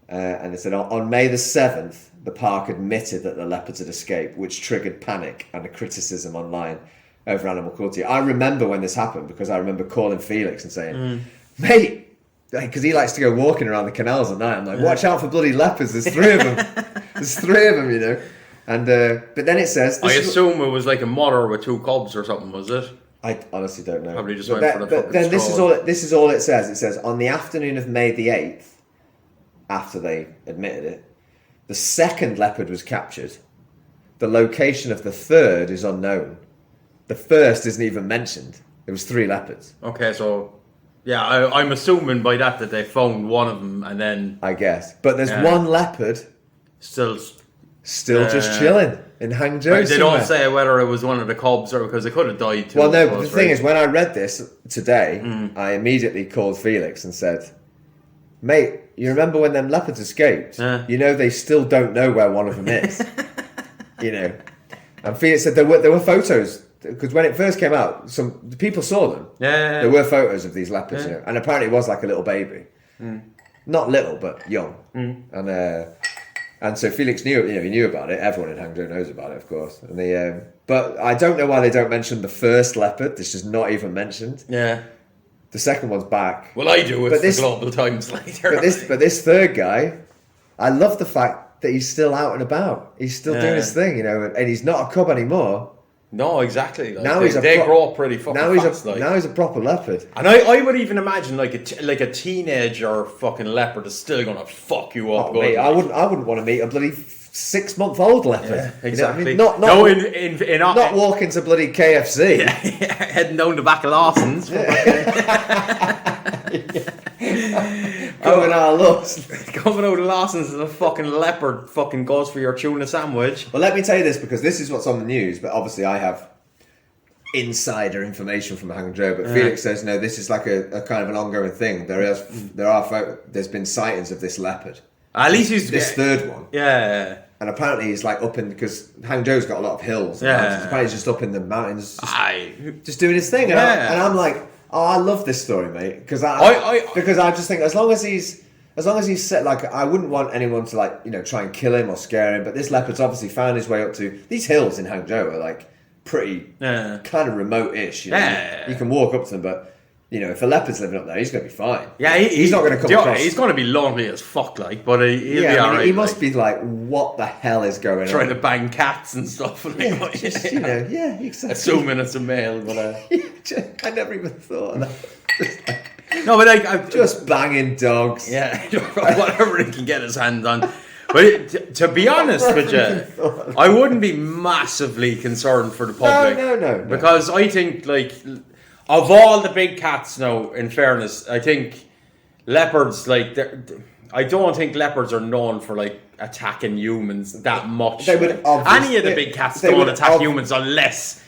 And it said on May the 7th, the park admitted that the leopards had escaped, which triggered panic and a criticism online over animal cruelty. I remember when this happened, because I remember calling Felix and saying, mate, because he likes to go walking around the canals at night. I'm like, watch out for bloody leopards. There's 3 of them. There's 3 of them, And but then it says, I assume it was like a mother with 2 cubs or something, was it? I honestly don't know. Probably just went for the But then this is all it says. It says on the afternoon of May the 8th, after they admitted it, the 2nd leopard was captured. The location of the 3rd is unknown. The 1st isn't even mentioned. It was 3 leopards. Okay, so yeah, I'm assuming by that they found one of them, and then I guess. But there's 1 leopard still just chilling in Hangzhou. They don't say whether it was one of the cubs or because they could have died too. Well, no, but the thing is, when I read this today, I immediately called Felix and said, mate, you remember when them leopards escaped? They still don't know where one of them is. And Felix said there were photos, because when it first came out, the people saw them. Yeah. There were photos of these leopards, and apparently it was like a little baby. Not little, but young. And so Felix knew, he knew about it. Everyone in Hangzhou knows about it, of course. And but I don't know why they don't mention the 1st leopard. This is not even mentioned. Yeah. The second one's back. Well, I do But it for Global Times later. But this third guy, I love the fact that he's still out and about. He's still doing his thing, you know, and he's not a cub anymore. No, exactly. Like, Now they grow up pretty fucking fast. Now he's a proper leopard. And I would even imagine like a teenager fucking leopard is still gonna fuck you up. Oh, mate, I wouldn't want to meet a bloody 6-month-old leopard. Yeah, exactly. You know what I mean? Not not walking to bloody KFC. Yeah, heading down the back of Lawson's. Going out of Lawson's. Coming out of Lawson's and a fucking leopard fucking goes for your tuna sandwich. Well, let me tell you this, because this is what's on the news, but obviously I have insider information from Hangzhou, but Felix says, no, this is like a kind of an ongoing thing. There's been sightings of this leopard. At least he's... This third one. Yeah. And apparently he's like up in, because Hangzhou's got a lot of hills. And Yeah. apparently he's just up in the mountains, Aye. just doing his thing. And, Yeah. and I'm like, oh, I love this story, mate. Because I just think as long as he's set, like, I wouldn't want anyone to, like, you know, try and kill him or scare him. But this leopard's obviously found his way up to these hills in Hangzhou are like pretty kind of remote-ish. You know? Yeah. You can walk up to them, but you know, if a leopard's living up there, he's going to be fine. Yeah, he's not going to come across. He's going to be lonely as fuck, like, but he'll be alright. He must be like, what the hell is going on? Trying to bang cats and stuff. Like, Yeah, just, you know, yeah, exactly. Assuming it's a male, but... I never even thought of that. Just like, No, but like... just banging dogs. Yeah, whatever he can get his hands on. But to be honest with you, I wouldn't be massively concerned for the public. No. Because I think, like, of all the big cats now, in fairness, I think leopards, like, I don't think leopards are known for, like, attacking humans that much. They would Any of the big cats don't attack humans unless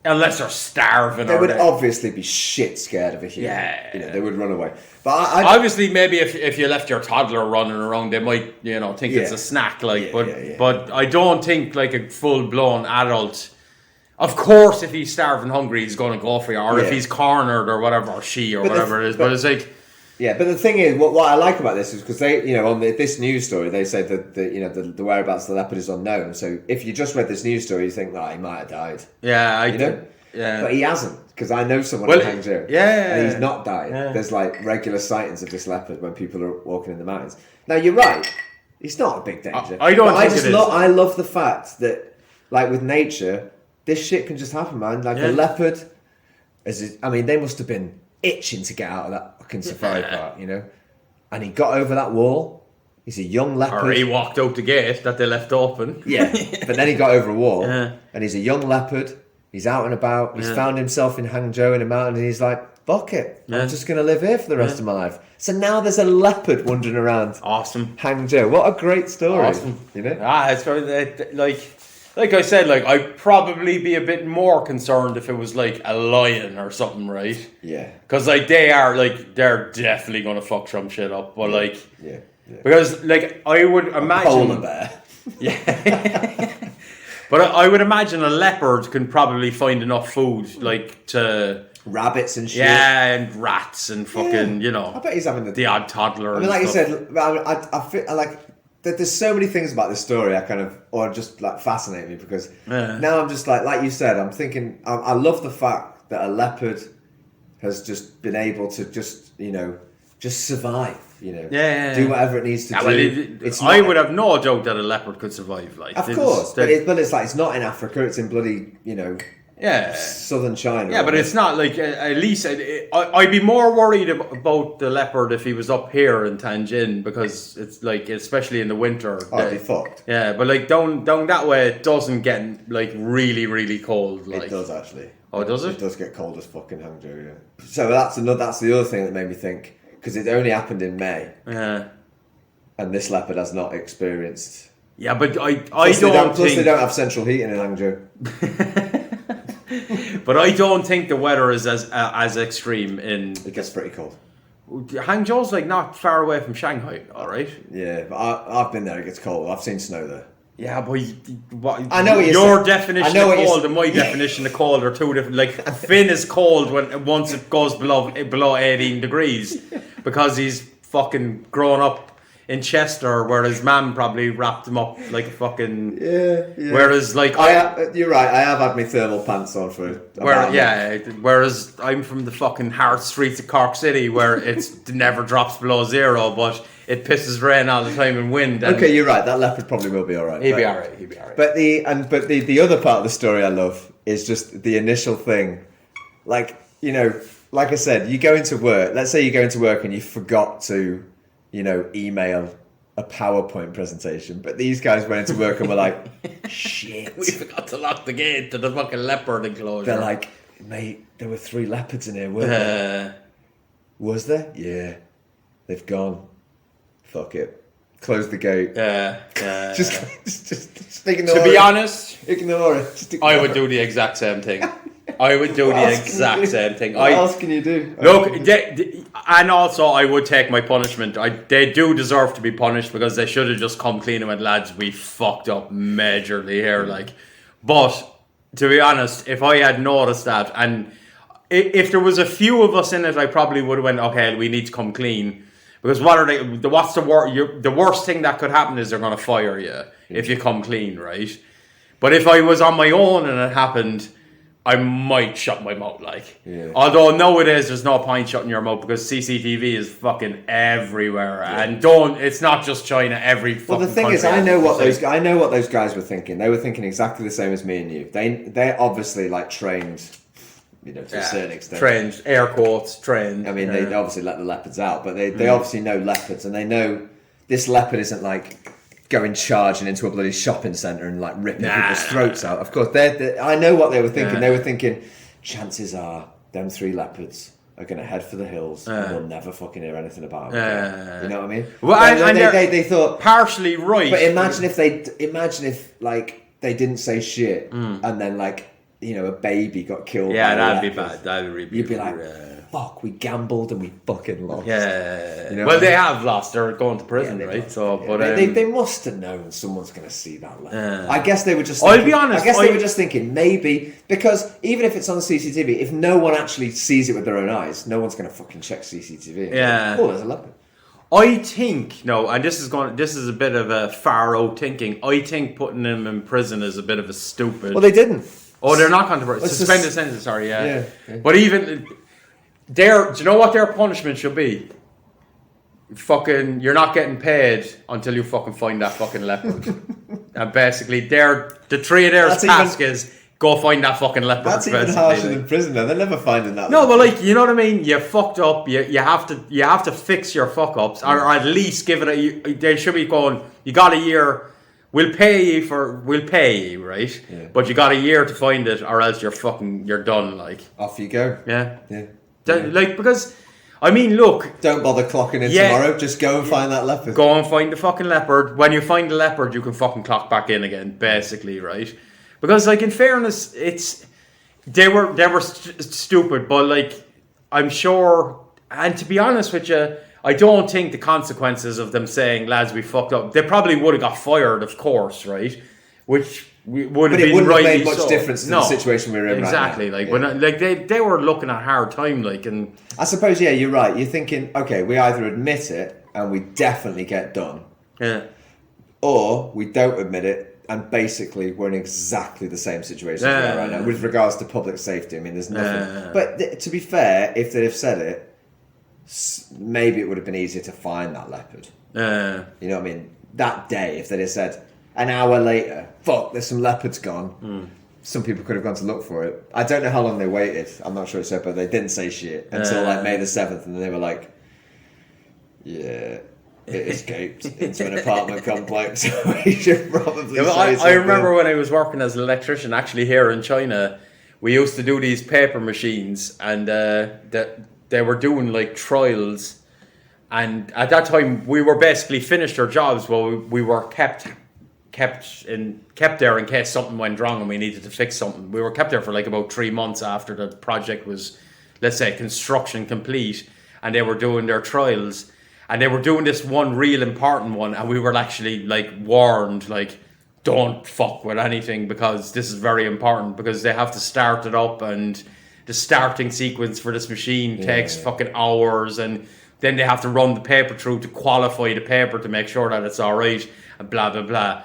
they're starving. They would obviously be shit scared of a human. Yeah. You know, they would run away. But obviously, maybe if you left your toddler running around, they might, you know, think it's a snack. Like, but I don't think like a full blown adult. Of course, if he's starving, hungry, he's going to go for you, or if he's cornered or whatever, or she or whatever it is. But it's like. Yeah, but the thing is, what I like about this is because they, you know, on this news story, they said that the whereabouts of the leopard is unknown. So if you just read this news story, you think, he might have died. Yeah, I do. Yeah, but he hasn't, because I know someone in Hangzhou. Yeah, and he's not died. Yeah. There's like regular sightings of this leopard when people are walking in the mountains. Now you're right; it's not a big danger. I don't think it is. I love the fact that, like with nature, this shit can just happen, man. Like a leopard, they must have been itching to get out of that fucking safari park, you know. And he got over that wall. He's a young leopard. Or he walked out the gate that they left open. Yeah, but then he got over a wall, and he's a young leopard. He's out and about. He's found himself in Hangzhou in a mountain, and he's like, fuck it. I'm just going to live here for the rest of my life. So now there's a leopard wandering around. Awesome. Hangzhou. What a great story. Awesome. You know? It's very, like I said, like, I'd probably be a bit more concerned if it was like a lion or something, right? Yeah. Because like they're definitely going to fuck some shit up. But yeah. Because like I would imagine... Polar bear. Yeah. But I would imagine a leopard can probably find enough food, like, to... Rabbits and shit. Yeah, and rats and fucking, you know... I bet he's having the odd toddler. I mean, like you said, I feel like there's so many things about this story or just like fascinate me, because now I'm just like you said, I'm thinking, I love the fact that a leopard has just been able to just survive. You know, do whatever it needs to do. I would have no doubt that a leopard could survive. Like, of course, but it's like it's not in Africa; it's in bloody southern China. Yeah, but it's not like at least I'd be more worried about the leopard if he was up here in Tianjin, because it's like, especially in the winter. I'd be fucked. Yeah, but like down that way, it doesn't get like really really cold. Like. It does actually. Oh, does it? It does get cold as fucking Hangzhou. Yeah. So that's the other thing that made me think. Because it only happened in May. Yeah. And this leopard has not experienced... Yeah, but I plus don't think... Plus they don't have central heating in Hangzhou. But I don't think the weather is as extreme in... It gets pretty cold. Hangzhou's like not far away from Shanghai, alright? Yeah, but I've been there, it gets cold. I've seen snow there. Yeah, but I know what your definition of cold and my definition of cold are two different. Like, Finn is cold once it goes below 18 degrees, because he's fucking grown up in Chester, where his mum probably wrapped him up like a fucking. Yeah. Whereas, like, You're right. I have had my thermal pants on for. Whereas I'm from the fucking hard streets of Cork City, where it never drops below zero, but it pisses rain all the time and wind. And okay, you're right. That leopard probably will be all right. He'd be all right. But the other part of the story I love is just the initial thing, like, you know, like I said, you go into work. Let's say you go into work and you forgot to, you know, email a PowerPoint presentation, but these guys went into work and were like, shit, we forgot to lock the gate to the fucking leopard enclosure. They're like, mate, there were 3 leopards in here, weren't there? Was there? Yeah, they've gone. Fuck it. Close the gate. Just ignore it. To be honest, ignore it. Just ignore I would do the exact same thing. I would do the exact same thing. What else can you do? Look, and also I would take my punishment. They do deserve to be punished because they should have just come clean and went, lads, we fucked up majorly here. Like, but to be honest, if I had noticed that, and if there was a few of us in it, I probably would have went, okay, we need to come clean. Because what's the worst thing that could happen is they're going to fire you if you come clean, right? But if I was on my own and it happened, I might shut my mouth, like. Yeah. Although nowadays there's no point shutting your mouth because CCTV is fucking everywhere, and it's not just China. Every fucking. Well, the thing is, I know what those guys were thinking. They were thinking exactly the same as me and you. They're obviously like trained, you know, to a certain extent. Trained, air quotes, trained. I mean, they obviously let the leopards out, but they obviously know leopards, and they know this leopard isn't like going charging into a bloody shopping centre and like ripping people's throats out. Of course, I know what they were thinking. They were thinking, chances are them 3 leopards are going to head for the hills and we'll never fucking hear anything about them. You know what I mean? Well, they thought partially right. But imagine if like they didn't say shit and then like, you know, a baby got killed. Yeah, that'd be bad. That'd really be. You'd be like, fuck, we gambled and we fucking lost. Yeah. You know well, they have lost. They're going to prison, right? So, but they must have known someone's going to see that letter. I guess they were just. I'll be honest. I guess they were just thinking maybe because even if it's on CCTV, if no one actually sees it with their own eyes, no one's going to fucking check CCTV. Yeah. Oh, there's a leopard. I think and this is a bit of a far out thinking. I think putting them in prison is a bit of a stupid. Well, they didn't. Oh, they're not controversial. Suspended sentence, sorry, yeah. But even do you know what their punishment should be? Fucking, you're not getting paid until you fucking find that fucking leopard. And basically, the 3 of their task is go find that fucking leopard. That's even harsher than prison, though. They're never finding that. No, but like, you know what I mean? You fucked up. You have to fix your fuck ups, or at least give it they should be going. You got a year. We'll pay you, right? Yeah. But you got a year to find it, or else you're done. Like, off you go. Yeah. Like, because, I mean, look. Don't bother clocking in tomorrow. Just go and find that leopard. Go and find the fucking leopard. When you find the leopard, you can fucking clock back in again, basically, right? Because, like, in fairness, they were stupid, but like, I'm sure, and to be honest with you, I don't think the consequences of them saying, lads, we fucked up, they probably would have got fired, of course, right? Which would have been right. But it wouldn't have made much difference to the situation we were in exactly, right now. Like, they were looking at a hard time, like, and... I suppose, yeah, you're right. You're thinking, okay, we either admit it and we definitely get done. Yeah. Or we don't admit it and basically we're in exactly the same situation as we are right now. With regards to public safety, I mean, there's nothing... But to be fair, if they'd have said it, maybe it would have been easier to find that leopard. You know what I mean? That day, if they'd have said an hour later, fuck, there's some leopards gone. Some people could have gone to look for it. I don't know how long they waited. I'm not sure it said, but they didn't say shit until like May the 7th, and then they were like, yeah, it escaped into an apartment complex. We should probably I remember when I was working as an electrician, actually here in China, we used to do these paper machines, and they were doing like trials, and at that time we were basically finished our jobs, but we were kept there in case something went wrong and we needed to fix something. We were kept there for like about 3 months after the project was, let's say, construction complete, and they were doing their trials, and they were doing this one real important one, and we were actually like warned, like, don't fuck with anything because this is very important, because they have to start it up, and the starting sequence for this machine takes fucking hours, and then they have to run the paper through to qualify the paper to make sure that it's all right, and blah blah blah.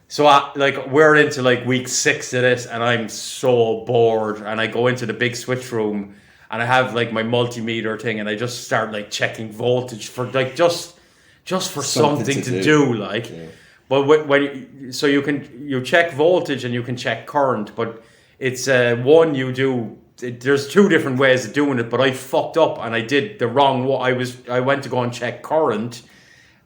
So we're into like week 6 of this, and I'm so bored, and I go into the big switch room, and I have like my multimeter thing, and I just start like checking voltage for like just for something to do like. Yeah. But when you check voltage and you can check current, but it's there's 2 different ways of doing it, but I fucked up and I did the wrong one. I went to go and check current,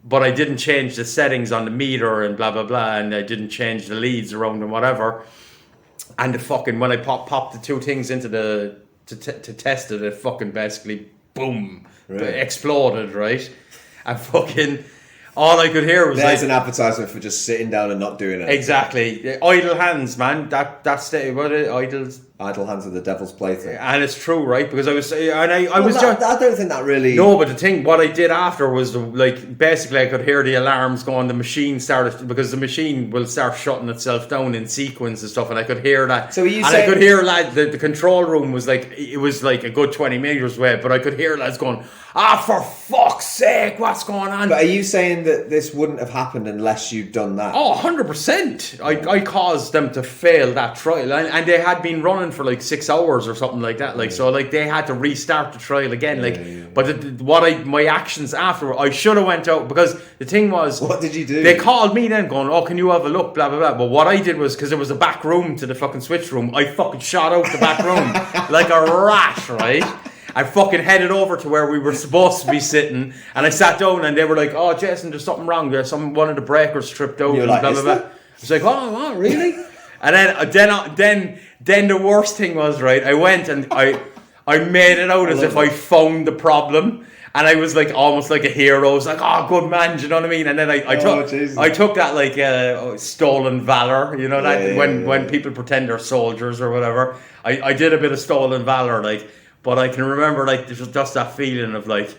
but I didn't change the settings on the meter and blah blah blah, and I didn't change the leads around and whatever. And when I popped the 2 things into to test it, it fucking basically boom, exploded, right? And fucking all I could hear was there's an advertisement for just sitting down and not doing it. Exactly. Idle hands, man. That's Idle hands are the devil's plaything. And it's true, right? Because I don't think that really... No, but the thing, what I did after was, like, basically I could hear the alarms going, the machine started, because the machine will start shutting itself down in sequence and stuff, and I could hear that. So you I could hear, the control room was like, it was like a good 20 metres away, but I could hear lads going, for fuck's sake, what's going on? But are you saying that this wouldn't have happened unless you'd done that? Oh, 100%. I caused them to fail that trial, and they had been running for like 6 hours or something like that. Like, so like they had to restart the trial again. But my actions after, I should have went out, because the thing was, what did you do? They called me then going, oh, can you have a look, blah blah blah. But what I did was, because there was a back room to the fucking switch room, I fucking shot out the back room like a rat, right? I fucking headed over to where we were supposed to be sitting, and I sat down, and they were like, oh, Jason, there's something wrong there. One of the breakers tripped out, and like, blah blah blah. I was like, oh, really? And then the worst thing was, right, I went and I made it out as if I found the problem, and I was like almost like a hero. I was like, oh, good man, do you know what I mean? And then I took that like stolen valor, you know, that when people pretend they're soldiers or whatever. I did a bit of stolen valor, like, but I can remember like there's just that feeling of like,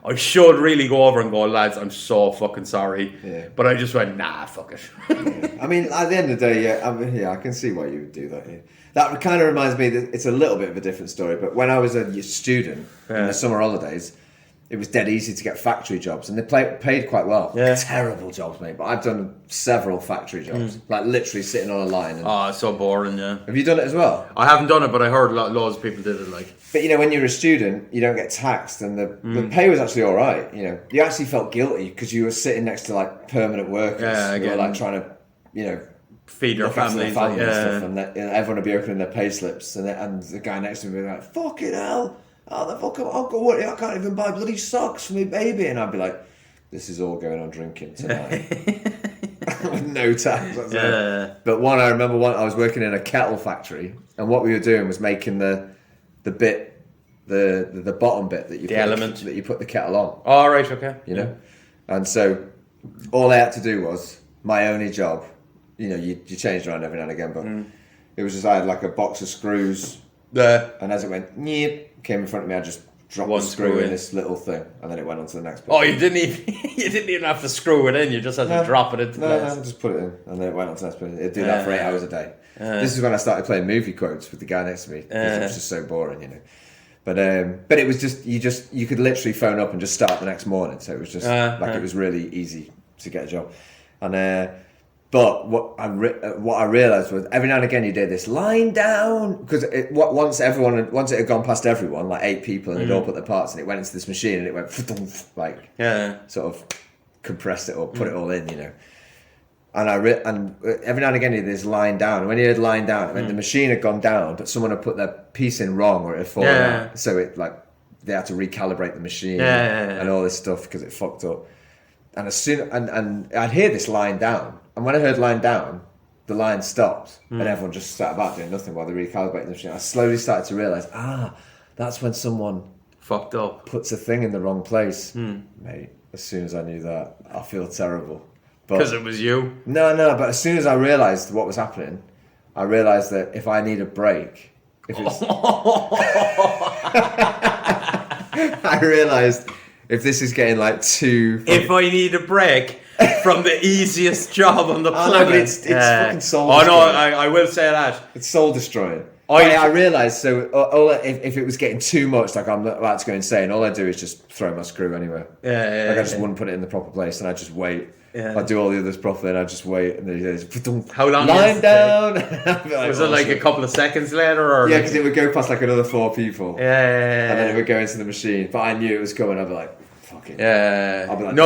I should really go over and go, lads, I'm so fucking sorry. Yeah. But I just went, nah, fuck it. Yeah. I mean, at the end of the day, I can see why you would do that. Yeah. That kind of reminds me that it's a little bit of a different story, but when I was a student in the summer holidays, it was dead easy to get factory jobs, and they paid quite well. Yeah. Terrible jobs, mate, but I've done several factory jobs, like literally sitting on a line. And it's so boring, yeah. Have you done it as well? I haven't done it, but I heard loads of people did it, like. But, you know, when you're a student, you don't get taxed, and the pay was actually all right, you know. You actually felt guilty because you were sitting next to, like, permanent workers who were, like, trying to, you know, feed their families, and stuff, and everyone would be opening their pay slips, and the guy next to me would be like, fucking hell, how the fuck I can't even buy bloody socks for me baby, and I'd be like, this is all going on drinking tonight. With no tax. But I remember I was working in a kettle factory, and what we were doing was making the bottom bit that you put the kettle on. Oh, right, okay. You know? And so all I had to do was, my only job, you know, you changed around every now and again, but it was just, I had like a box of screws, and as it went, came in front of me, I just dropped one screw in this little thing, and then it went on to the next bit. Oh, you didn't even have to screw it in, you just had to drop it into place. No, just put it in, and then it went on to the next bit. It'd do that for 8 hours a day. This is when I started playing movie quotes with the guy next to me, because it was just so boring, you know. But it was just you could literally phone up and just start the next morning, so it was just it was really easy to get a job. And but what I realised was, every now and again you did this line down, because once it had gone past everyone, like 8 people, and they'd all put their parts, and it went into this machine, and it went like sort of compressed it or put it all in, you know. And and every now and again you did this line down, and when you had line down, when the machine had gone down, but someone had put their piece in wrong, or it had fallen out, so it like they had to recalibrate the machine and all this stuff because it fucked up. And and I'd hear this line down. And when I heard line down, the line stopped, and everyone just sat about doing nothing while they recalibrated the machine. I slowly started to realise, that's when someone fucked up, puts a thing in the wrong place. Mate, as soon as I knew that, I feel terrible. Because it was you? No, but as soon as I realised what was happening, I realised that if I need a break, I realised if this is getting like too... If I need a break from the easiest job on the planet. It's fucking soul destroying. Oh no, I will say that. It's soul destroying. I realised, so if it was getting too much, like I'm about to go insane, all I do is just throw my screw anywhere. Yeah, Like I just wouldn't put it in the proper place, and I just wait. Yeah. I do all the others properly, and I just wait, and then he goes, how long? Line down. Was it like a couple of seconds later, or? Yeah, because it would go past like another 4 people. Yeah. And then it would go into the machine, but I knew it was coming. I'd be like, fuck it. Yeah. I'd be like,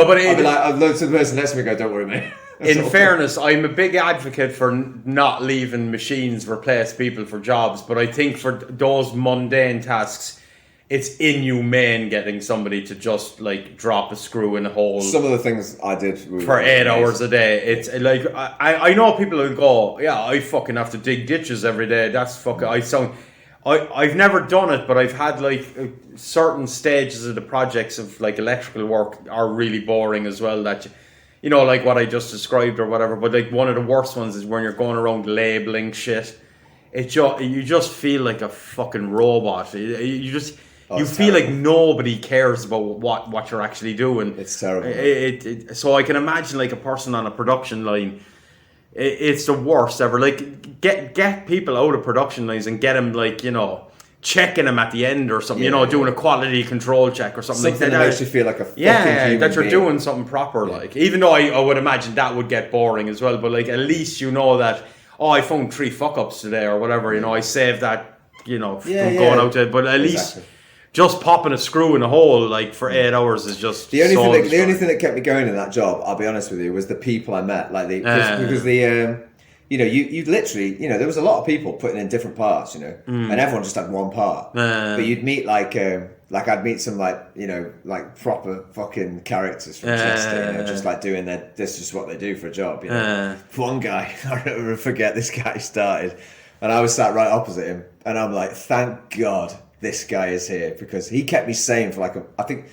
I'd look to the person next to me and go, don't worry, mate. In fairness, I'm a big advocate for not leaving machines replace people for jobs, but I think for those mundane tasks, it's inhumane getting somebody to just like drop a screw in a hole. Some of the things I did for 8 hours a day. It's like I know people who go, yeah, I fucking have to dig ditches every day. That's fucking. I've never done it, but I've had like certain stages of the projects of like electrical work are really boring as well. That you know, like what I just described or whatever. But like one of the worst ones is when you're going around labeling shit. You just feel like a fucking robot. You feel like nobody cares about what you're actually doing. It's terrible. So I can imagine like a person on a production line. It's the worst ever. Like get people out of production lines and get them like, you know, checking them at the end or something. You know, doing a quality control check or something like that. That makes you feel like a fucking human that you're being. doing something proper. Yeah. Like even though I would imagine that would get boring as well. But like at least you know that. Oh, I found 3 fuck ups today or whatever. You know, I saved that. You know, from going out to. But at least. Just popping a screw in a hole like for 8 hours is just the only thing that kept me going in that job. I'll be honest with you, was the people I met. Like because you know, you literally, you know, there was a lot of people putting in different parts, you know, and everyone just had one part. But you'd meet like I'd meet some like, you know, like proper fucking characters from Chester, you know, just like doing this is what they do for a job. You know, one guy, I'll never forget, this guy started, and I was sat right opposite him, and I'm like, thank God this guy is here, because he kept me sane for like I think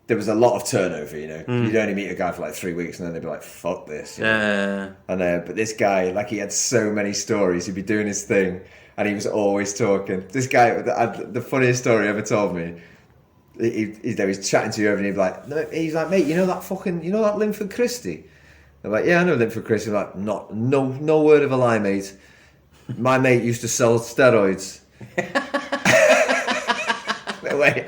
there was a lot of turnover, you know. You'd only meet a guy for like 3 weeks and then they'd be like, fuck this. You know? And but this guy, like, he had so many stories. He'd be doing his thing and he was always talking. This guy, the funniest story he ever told me, he's chatting to you over and he's like, mate, you know that Linford Christie? I'm like, yeah, I know Linford Christie. I'm like, no word of a lie, mate. My mate used to sell steroids. Wait,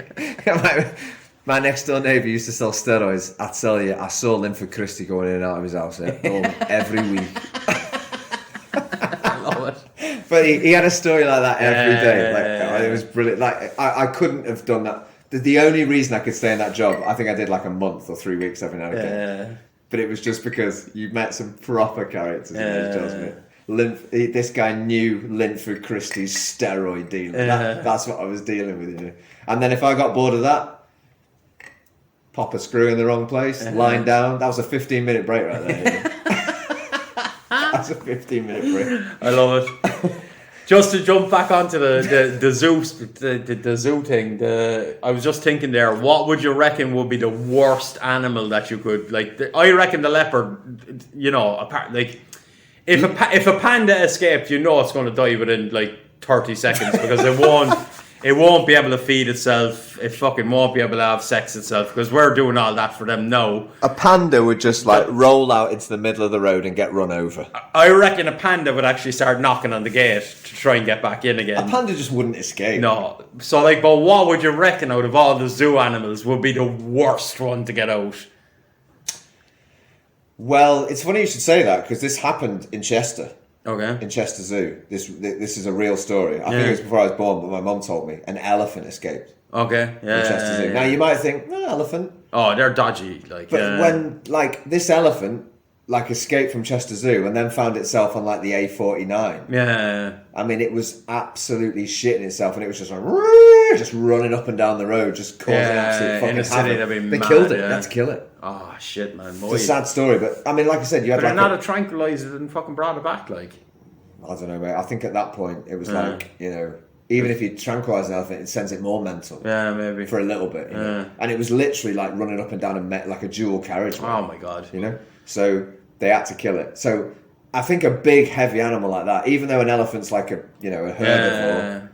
my next door neighbour used to sell steroids. I tell you, I saw Linford Christie going in and out of his house every week. I love it. But he had a story like that every day. It was brilliant. Like I couldn't have done that. The only reason I could stay in that job, I think I did like a month or 3 weeks every now and again. But it was just because you met some proper characters in those jobs, mate. This guy knew Linford Christie's steroid dealing. That's what I was dealing with, you know. And then if I got bored of that, pop a screw in the wrong place, lying down. That was a 15-minute break right there. You know? That's a 15-minute break. I love it. Just to jump back onto the zoo thing. I was just thinking there. What would you reckon would be the worst animal that you could like? I reckon the leopard. You know, apart like. If a panda escaped, you know it's going to die within like 30 seconds because it won't be able to feed itself. It fucking won't be able to have sex itself because we're doing all that for them now. A panda would just like roll out into the middle of the road and get run over. I reckon a panda would actually start knocking on the gate to try and get back in again. A panda just wouldn't escape. No. So like, but what would you reckon out of all the zoo animals would be the worst one to get out? Well, it's funny you should say that because this happened in Chester. Okay. In Chester Zoo. This is a real story. I think it was before I was born, but my mum told me an elephant escaped. Okay. Yeah. In Chester Zoo. Now you might think, elephant. Oh, they're dodgy. Like, but when like this elephant like escaped from Chester Zoo and then found itself on like the A49. Yeah. I mean, it was absolutely shitting itself, and it was just like just running up and down the road, just causing absolute fucking havoc. They killed it. They had to kill it. Oh shit, man! It's a sad story, but I mean, like I said, you had but like not a tranquilizer and fucking brought it back, like. I don't know, mate. I think at that point it was like, you know, even if you tranquilise an elephant, it sends it more mental. Yeah, maybe for a little bit. You know? And it was literally like running up and down like a dual carriage. Oh my god! You know, so they had to kill it. So I think a big, heavy animal like that, even though an elephant's like a herbivore,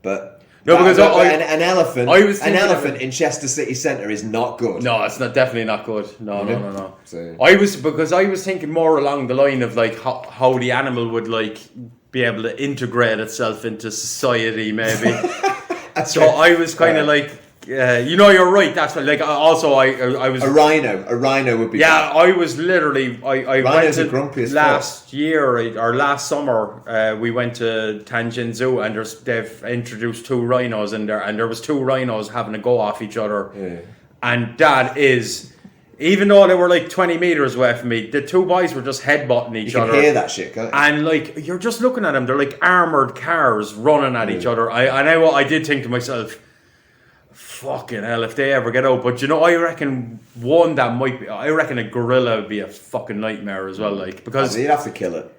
but. No, because an elephant in Chester city centre is not good. No, it's definitely not good. No. So. I was thinking more along the line of like how the animal would like be able to integrate itself into society, maybe. So I was kind of like, you're right. That's what, like. Also, I was a rhino would be. Yeah, bad. I was literally. I Rhinos went are grumpy as last year or last summer. We went to Tangent Zoo, and they've introduced 2 rhinos in there, and there was 2 rhinos having a go off each other. Yeah. And that is. Even though they were like 20 meters away from me, the 2 boys were just headbutting each other. You can hear that shit, can't you? And like, you're just looking at them, they're like armoured cars running at each other. I did think to myself, fucking hell, if they ever get out. But I reckon I reckon a gorilla would be a fucking nightmare as well. Like, because you'd have to kill it.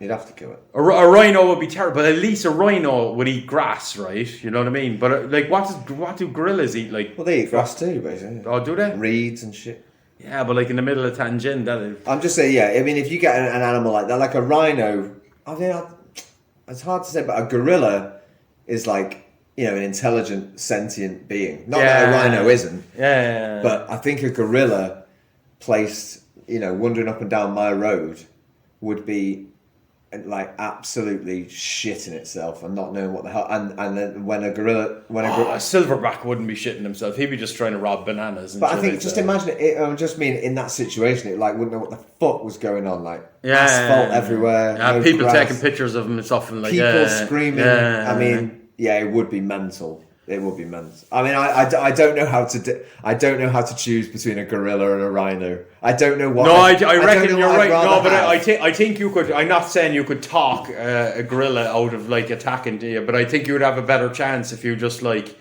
A rhino would be terrible, but at least a rhino would eat grass, right? You know what I mean? But like, what do gorillas eat? Like, well, they eat grass too, basically. Oh, do they? Reeds and shit. Yeah, but like in the middle of Tangent, I'm just saying, yeah. I mean, if you get an animal like that, like a rhino, it's hard to say, but a gorilla is like, an intelligent, sentient being. Not that a rhino isn't. Yeah. But I think a gorilla placed, wandering up and down my road would be like absolutely shitting itself and not knowing what the hell. And then when a silverback wouldn't be shitting himself. He'd be just trying to rob bananas. But I think just imagine it. I just mean in that situation, it like wouldn't know what the fuck was going on. Like asphalt everywhere. Yeah, people grass, taking pictures of him and stuff, and like people screaming. I mean, it would be mental. It would be mental. I mean, I don't know how to I don't know how to choose between a gorilla and a rhino. I don't know what. No, I reckon you're right. No, but I think you could. I'm not saying you could talk a gorilla out of like attacking to you, but I think you would have a better chance if you just like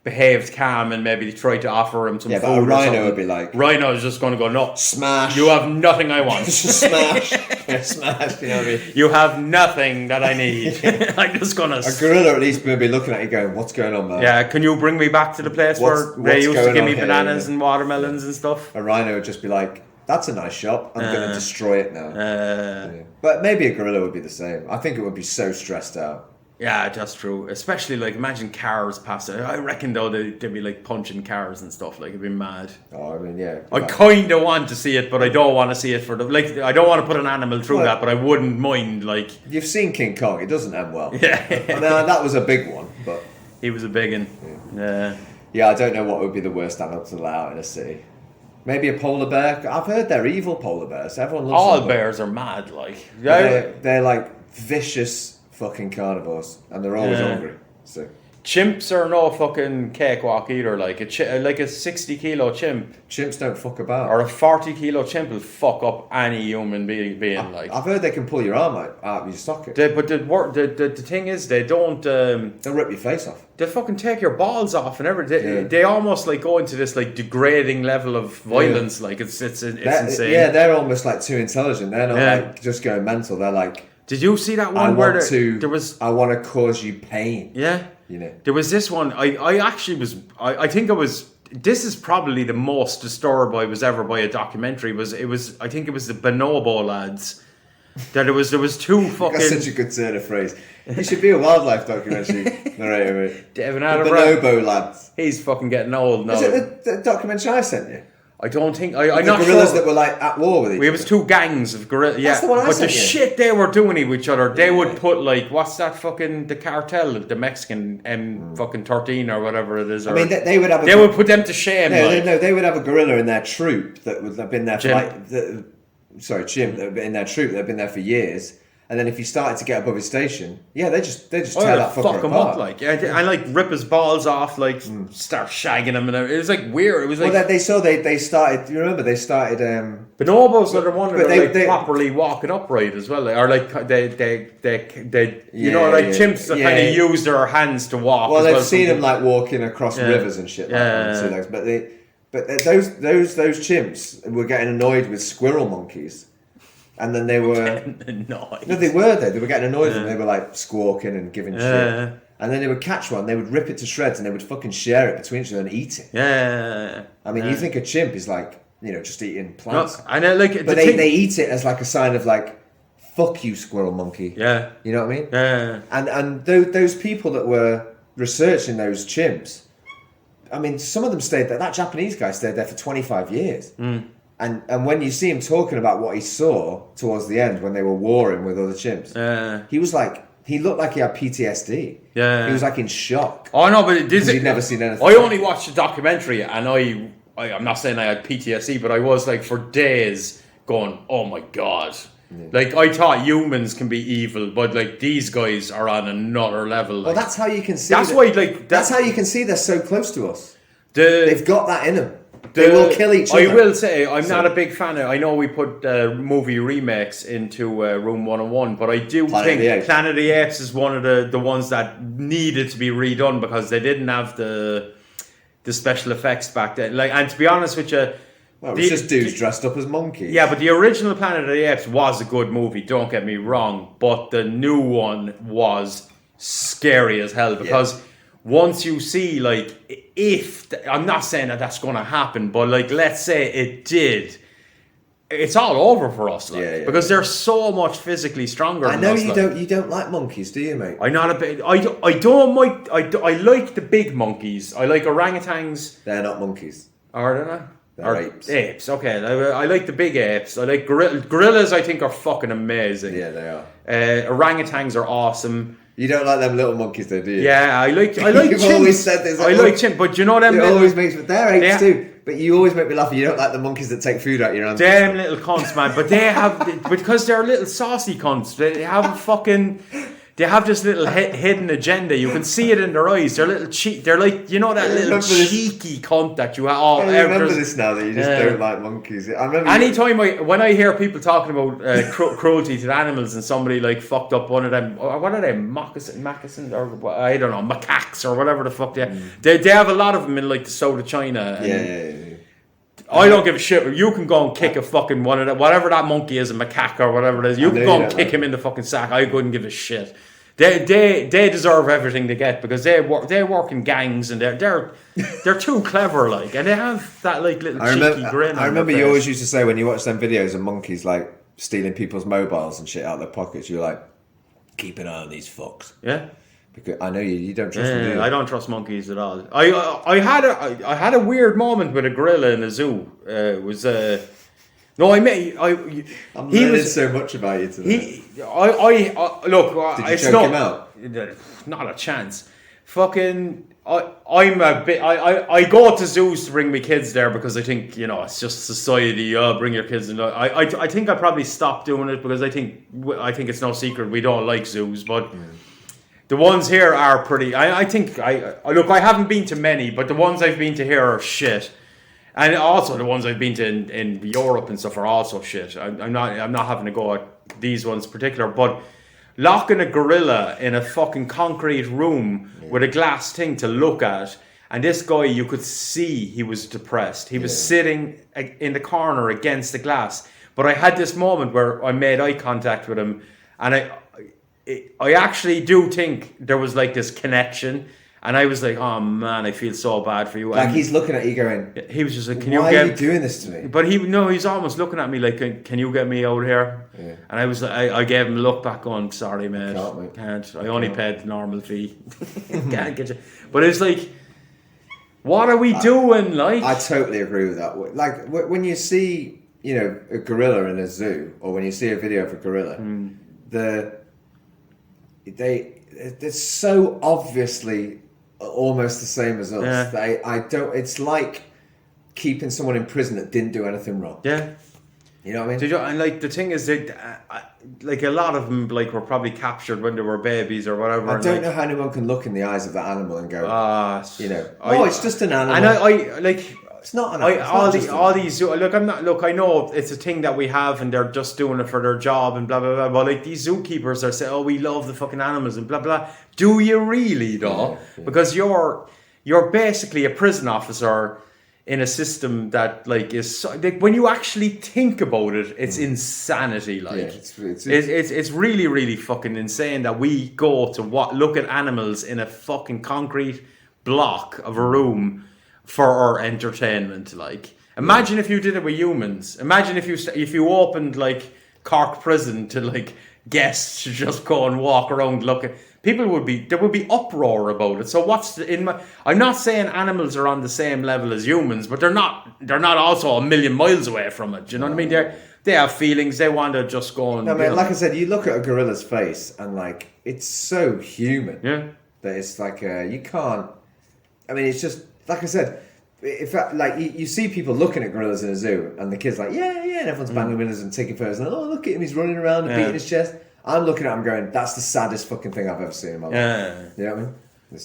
behaved calm and maybe tried to offer him some food. But a rhino would be like, rhino is just going to go no, smash. You have nothing I want. Smash, smash. You know what I mean? You have nothing that I need. I'm just gonna. A gorilla at least maybe looking at you, going, "What's going on, man? Yeah, can you bring me back to the place where they used to give me bananas and watermelons and stuff?" A rhino would just be like, "That's a nice shop. I'm going to destroy it now." But maybe a gorilla would be the same. I think it would be so stressed out. Yeah, that's true. Especially like imagine cars passing. I reckon though they'd be like punching cars and stuff. Like it'd be mad. Oh, I mean, yeah. I kind of want to see it, but I don't want to see it for the like. I don't want to put an animal through that, but I wouldn't mind. Like you've seen King Kong. It doesn't end well. Yeah. I mean, that was a big one, but he was a big one. Yeah. Yeah, I don't know what would be the worst animal to allow out in a city. Maybe a polar bear. I've heard they're evil polar bears. Everyone loves all them, bears are mad. Like they're like vicious fucking carnivores, and they're always hungry. So chimps are no fucking cakewalk either. Like a 60 kilo chimp. Chimps don't fuck about. Or a 40 kilo chimp will fuck up any human being. I've heard they can pull your arm out of your socket. But the thing is, they don't. They'll rip your face off. They fucking take your balls off and everything. Yeah. They almost like go into this like degrading level of violence. Yeah. Like it's insane. Yeah, they're almost like too intelligent. They're not like just going mental. They're like. Did you see that one I want to cause you pain? Yeah. There was this one. I think it was. This is probably the most disturbed I was ever by a documentary. I think it was the Bonobo lads. There was 2 fucking. That's such a good turn of phrase. He should be a wildlife documentary narrator, mate. The Bonobo lads. He's fucking getting old now. Is it the documentary I sent you? I don't think I'm not gorillas that were like at war with each other. It was 2 gangs of gorillas. Yeah, that's the one I but sent the you. shit they were doing to each other, they would put like what's that fucking the cartel, the Mexican fucking 13 or whatever it is. I mean, they would have. They would put them to shame. No, they would have a gorilla in their troop that would have been there for chimp that had been in their troop that had been there for years. And then if he started to get above his station, they just tear that fucker him apart. Up, like, and like rip his balls off, like start shagging him, and it was like weird. It was like they started. You remember they started. Bonobos are the one that are like properly walking upright as well, or like they chimps that kind of use their hands to walk. Well, they've seen them like walking across rivers and shit. But those chimps were getting annoyed with squirrel monkeys. And then they were annoyed. No, they were there. They were getting annoyed and they were like squawking and giving shit. And then they would catch one, they would rip it to shreds and they would fucking share it between each other and eat it. Yeah. I mean, you think a chimp is like, just eating plants. No, I know, like, but they eat it as like a sign of like, fuck you, squirrel monkey. Yeah. You know what I mean? Yeah. And those people that were researching those chimps, I mean, some of them stayed there. That Japanese guy stayed there for 25 years. And when you see him talking about what he saw towards the end when they were warring with other chimps, he he looked like he had PTSD. Yeah. He was like in shock. Oh no, but this He'd never seen anything. I only watched the documentary, and I'm not saying I had PTSD, but I was like for days going, oh my god. Yeah. Like I thought humans can be evil, but like these guys are on another level. Like, well, that's how you can see. That's why, like, that's how you can see they're so close to us. They've got that in them. They will kill each other. I will say I'm not a big fan of. I know we put movie remakes into Room 101, but I do think Planet of the Apes is one of the ones that needed to be redone because they didn't have the special effects back then. Like, and to be honest with you. Well, it's just dudes dressed up as monkeys. Yeah, but the original Planet of the Apes was a good movie, don't get me wrong. But the new one was scary as hell because once you see, like, I'm not saying that that's going to happen, but, like, let's say it did, it's all over for us, like, because they're so much physically stronger than us. I know you don't like monkeys, do you, mate? I'm not a big... I don't like... I like the big monkeys. I like orangutans. They're not monkeys. Are they not? Or apes. Apes, okay. I like the big apes. I like gorillas. I think are fucking amazing. Yeah, they are. Orangutans are awesome. You don't like them little monkeys, though, do you? Yeah, I like. You've chimps. Always said this. I like chimps, but you know them. It always makes me. They're apes too. But you always make me laugh. You don't like the monkeys that take food out your hands. Damn little cunts, man. But they have because they're little saucy cunts. They have a fucking. They have this little hidden agenda. You can see it in their eyes. They're little cheek. They're like, you know, that little cheeky cunt that you have. Oh, I remember this now that you just don't like monkeys. I remember. Anytime when I hear people talking about cruelty to the animals and somebody like fucked up one of them, what are they, moccasins or I don't know, macaques or whatever the fuck they have a lot of them in like the south of China. And I don't give a shit. You can go and kick a fucking one of them, whatever that monkey is, a macaque or whatever it is. You can go and kick him in the fucking sack. I couldn't give a shit. They deserve everything they get because they work in gangs and they're too clever, like, and they have that like little cheeky grin. I remember you always used to say when you watch them videos of monkeys like stealing people's mobiles and shit out of their pockets, you're like, keep an eye on these fucks. Yeah. Because I know you don't trust them, do you? I don't trust monkeys at all. I had a weird moment with a gorilla in a zoo. It was no, I'm learning so much about you today. Look. Did you choke him out? Not a chance. Fucking. I'm a bit. I go to zoos to bring my kids there because I think, you know, it's just society. Bring your kids in. I think I probably stopped doing it because I think it's no secret we don't like zoos, but. The ones here are pretty. I think look. I haven't been to many, but the ones I've been to here are shit, and also the ones I've been to in Europe and stuff are also shit. I'm not having to go at these ones in particular, but locking a gorilla in a fucking concrete room with a glass thing to look at, and this guy, you could see he was depressed. He was sitting in the corner against the glass, but I had this moment where I made eye contact with him, and I actually do think there was like this connection, and I was like, "Oh man, I feel so bad for you." Like and he's looking at you, going, he was just like, Why are you doing this to me?" But he's almost looking at me like, "Can you get me out here?" Yeah. And I was like, I gave him a look back, going, "Sorry, man, can't. I only paid the normal fee. Can't get you." But it's like, what are we doing? Like, I totally agree with that. Like when you see, you know, a gorilla in a zoo, or when you see a video of a gorilla, they're so obviously almost the same as us. Yeah. It's like keeping someone in prison that didn't do anything wrong. Yeah. You know what I mean? And like the thing is that like a lot of them like were probably captured when they were bababies or whatever. I don't know how anyone can look in the eyes of that animal and go, you know, it's just an animal. And I like. It's not an animal. All these look. I'm not. Look, I know it's a thing that we have, and they're just doing it for their job and blah blah blah. But like these zookeepers are saying, "Oh, we love the fucking animals and blah blah." Do you really though? Yeah. Because you're basically a prison officer in a system that like is like, when you actually think about it, it's insanity. Like it's really really fucking insane that we go to look at animals in a fucking concrete block of a room for our entertainment. Like, imagine if you did it with humans. Imagine if you opened like Cork prison to like guests to just go and walk around looking. there would be uproar about it. So I'm not saying animals are on the same level as humans, but they're not also a million miles away from it. Do you know what I mean? They have feelings. They want to just go and. I mean, like I said, you look at a gorilla's face and like it's so human. Yeah. That it's like you can't. I mean, it's just like I said. If like you see people looking at gorillas in a zoo and the kids like yeah, and everyone's banging windows and taking photos and oh look at him, he's running around and beating his chest. I'm looking at him going, that's the saddest fucking thing I've ever seen in my life. Yeah. You know what I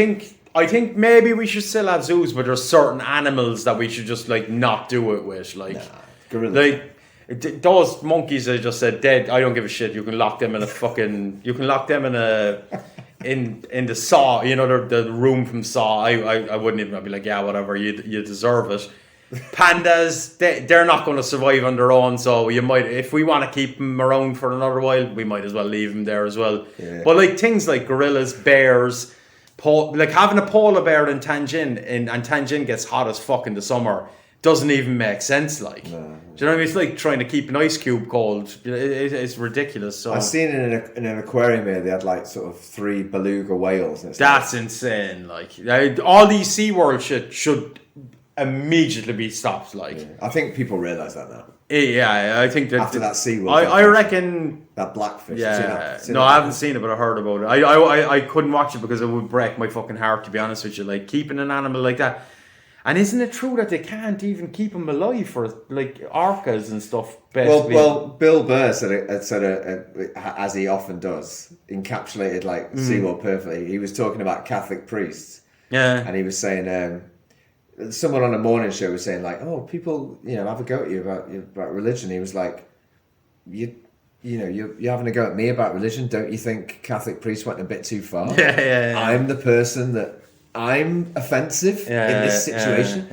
mean? I think maybe we should still have zoos, but there's certain animals that we should just like not do it with, like gorillas. Like those monkeys I just said dead. I don't give a shit. You can lock them in a fucking. You can lock them in a. In the Saw, you know, the room from Saw. I wouldn't even. I'd be like, yeah, whatever. You deserve it. Pandas, they're not going to survive on their own. So you might, if we want to keep them around for another while, we might as well leave them there as well. Yeah. But like things like gorillas, bears, like having a polar bear in Tianjin, and Tianjin gets hot as fuck in the summer. Doesn't even make sense, like. No. Do you know what I mean? It's like trying to keep an ice cube cold. It's ridiculous. So I've seen in an aquarium here, they had like sort of 3 beluga whales. And that's insane. Like all these SeaWorld shit should immediately be stopped. Like I think people realise that now. Yeah, I think that after that SeaWorld, I reckon that blackfish. Yeah, no, I haven't seen it, but I heard about it. I couldn't watch it because it would break my fucking heart. To be honest with you, like keeping an animal like that. And isn't it true that they can't even keep them alive for like orcas and stuff? Basically? Well, Bill Burr said it, as he often does, encapsulated like SeaWorld perfectly. He was talking about Catholic priests, and he was saying someone on a morning show was saying like, "Oh, people, have a go at you about religion." He was like, "You're having a go at me about religion. Don't you think Catholic priests went a bit too far? Yeah. I'm the person that." I'm offensive in this situation,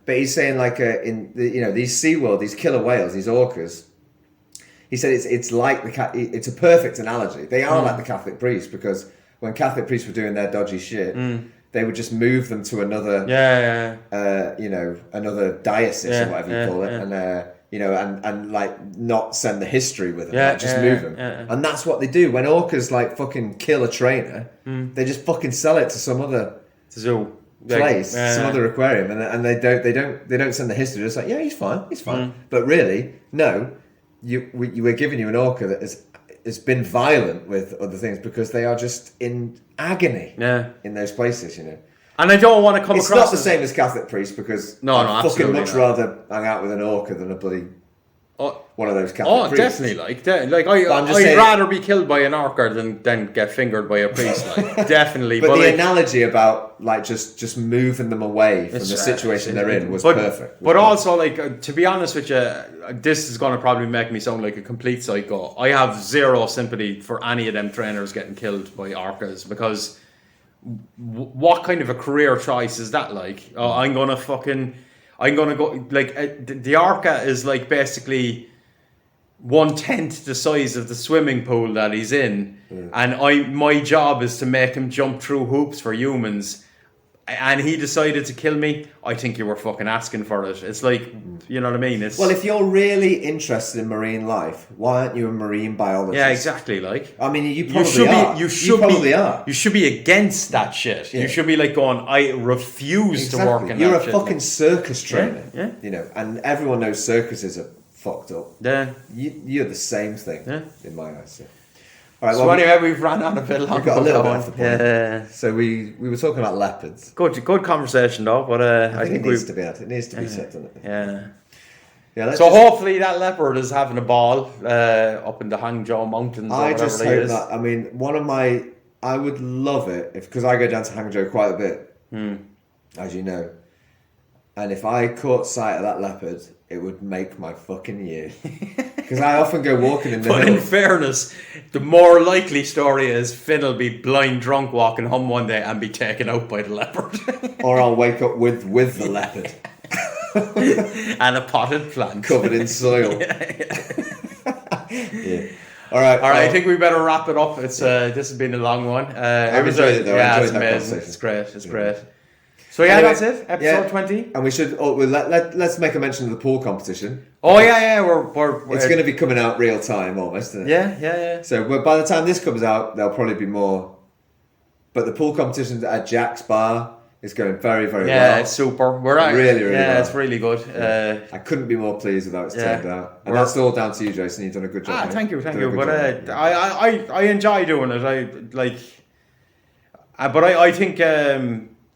but he's saying like in these SeaWorld, these killer whales, these orcas. He said it's like it's a perfect analogy. They are like the Catholic priests because when Catholic priests were doing their dodgy shit, they would just move them to another, another diocese or whatever you call it, and like not send the history with them, just move them, and that's what they do when orcas like fucking kill a trainer. They just fucking sell it to some other zoo place, some other aquarium, and they don't send the history. They're just like, yeah, he's fine. But really, no, we're giving you an orca that has been violent with other things because they are just in agony in those places, And I don't want to come across. It's not the same as Catholic priests because I'd fucking much rather hang out with an orca than a bloody one of those Catholic priests. Definitely. I'd rather be killed by an orca than get fingered by a priest. Like, definitely. But the analogy about like just moving them away from the situation they're in was perfect. But also, like, to be honest with you, this is going to probably make me sound like a complete psycho. I have zero sympathy for any of them trainers getting killed by orcas because what kind of a career choice is that? Like, I'm gonna go like the orca is like basically 1/10 the size of the swimming pool that he's in, and my job is to make him jump through hoops for humans, and he decided to kill me. I think you were fucking asking for it. It's like, you know what I mean? Well, if you're really interested in marine life, why aren't you a marine biologist? Yeah, exactly. Like, I mean, you probably are. You should be against that shit. Yeah. You should be like going, I refuse to work in that shit. You're a fucking circus trainer. Yeah. And everyone knows circuses are fucked up. Yeah. You're the same thing in my eyes. Yeah. All right, so anyway, we've ran on a bit long. We've got a little bit off the point. Yeah. So we were talking about leopards. Good conversation though, but I think it needs to be said, doesn't it? Yeah. So hopefully that leopard is having a ball up in the Hangzhou mountains. I just hope that. I mean, I would love it because I go down to Hangzhou quite a bit, as you know. And if I caught sight of that leopard, it would make my fucking year. Because I often go walking in the hills. But in fairness, the more likely story is Finn will be blind drunk walking home one day and be taken out by the leopard. Or I'll wake up with the leopard. And a potted plant. Covered in soil. Yeah. All right. I think we better wrap it up. It's this has been a long one. I've enjoyed it though. Yeah, it's amazing. It's great. So yeah, Anyway, that's it. Episode 20. And we should let's make a mention of the pool competition. Oh yeah, It's going to be coming out real time almost, isn't it? Yeah. So by the time this comes out, there'll probably be more. But the pool competition at Jack's Bar is going very, very well. Yeah, it's super. We're at, really well. it's really good. I couldn't be more pleased with how it's turned out, and that's all down to you, Jason. You've done a good job. Thank you. Done a good But job. I enjoy doing it.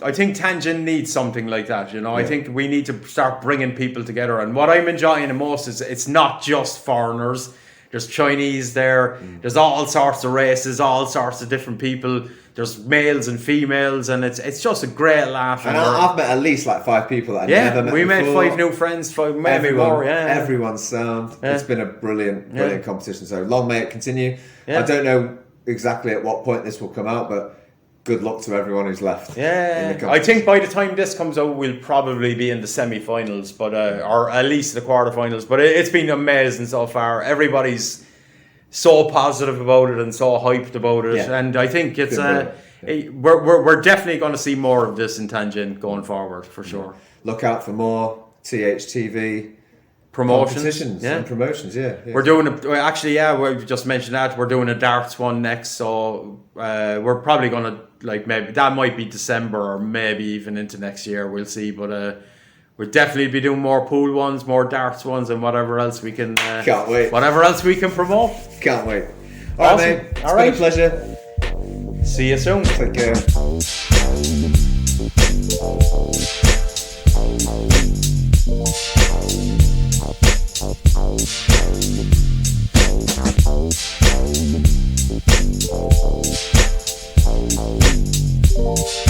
I think Tangent needs something like that. You know, I think we need to start bringing people together. And what I'm enjoying the most is it's not just foreigners. There's Chinese there. There's all sorts of races, all sorts of different people. There's males and females, and it's just a great laugh. And I've met at least like 5 people that I never met we before. made 5 new friends, maybe more. Yeah, Everyone's sound. Yeah. It's been a brilliant competition. So long may it continue. Yeah. I don't know exactly at what point this will come out, but good luck to everyone who's left. Yeah, I think by the time this comes out, we'll probably be in the semi-finals, but or at least the quarterfinals. But it's been amazing so far. Everybody's so positive about it and so hyped about it, and I think it's we're definitely going to see more of this in Tangent going forward for sure. Look out for more THTV Promotions, and promotions. Yeah. We're doing we just mentioned that we're doing a darts one next, so we're probably gonna maybe that might be December or maybe even into next year. We'll see, but we'll definitely be doing more pool ones, more darts ones, and whatever else we can. Can't wait. Whatever else we can promote. Can't wait. All Awesome. right, mate. It's been a pleasure. See you soon. Take care. Thank you.